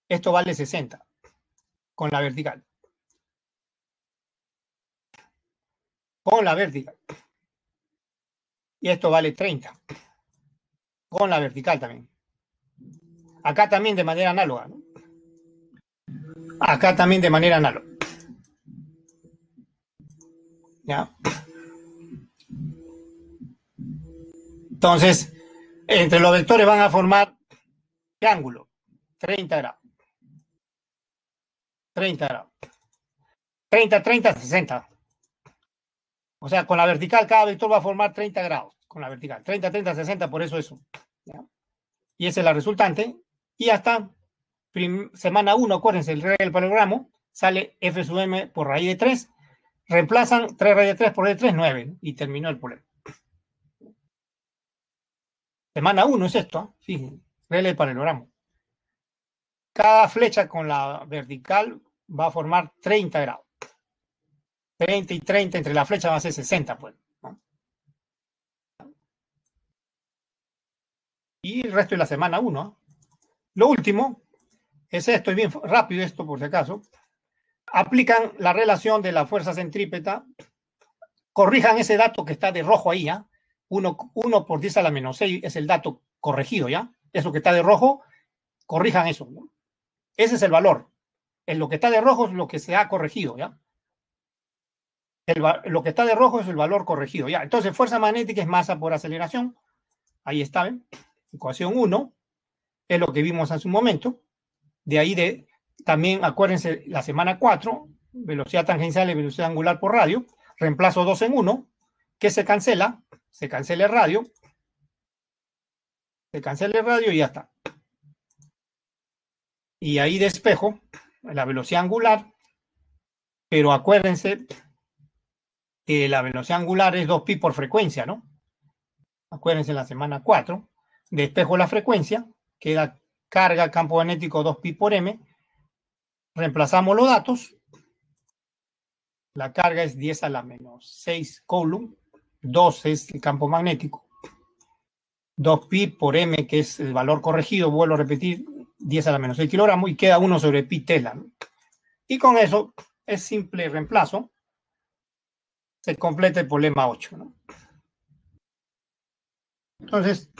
Esto vale 60 con la vertical. Con la vertical. Y esto vale 30 con la vertical también. Acá también de manera análoga, ¿no? Acá también de manera análoga. ¿Ya? Entonces, entre los vectores van a formar triángulo, 30 grados. 30 grados. 30, 30, 60. O sea, con la vertical cada vector va a formar 30 grados. Con la vertical. 30, 30, 60, por eso eso. ¿Ya? Y esa es la resultante. Y hasta semana 1, acuérdense, el regla del paralelogramo, sale F sub M por raíz de 3. Reemplazan 3 raíz de 3 por raíz de 3, 9. Y terminó el problema. Semana 1 es esto, ¿eh? Fíjense, regla del paralelogramo. Cada flecha con la vertical va a formar 30 grados. 30 y 30 entre la flecha va a ser 60, pues, ¿no? Y el resto de la semana 1. Lo último es esto, es bien rápido esto por si acaso. Aplican la relación de la fuerza centrípeta. Corrijan ese dato que está de rojo ahí, ¿ya? 1 por 10 a la menos 6 es el dato corregido, ¿ya? Eso que está de rojo, corrijan eso, ¿no? Ese es el valor. En lo que está de rojo es lo que se ha corregido, ¿ya? Lo que está de rojo es el valor corregido, ¿ya? Entonces, fuerza magnética es masa por aceleración. Ahí está, ¿ven? Ecuación 1 es lo que vimos hace un momento. De ahí también acuérdense la semana 4, velocidad tangencial y velocidad angular por radio. Reemplazo 2 en 1. ¿Qué se cancela? Se cancela el radio. Se cancela el radio y ya está. Y ahí despejo la velocidad angular. Pero acuérdense que la velocidad angular es 2pi por frecuencia, ¿no? Acuérdense en la semana 4. Despejo la frecuencia. Queda carga campo magnético 2pi por m. Reemplazamos los datos. La carga es 10 a la menos 6 coulomb. 2 es el campo magnético. 2pi por m, que es el valor corregido, vuelvo a repetir, 10 a la menos 6 kilogramos, y queda 1 sobre pi Tesla, ¿no? Y con eso es simple reemplazo. Se completa el problema 8, ¿no? Entonces,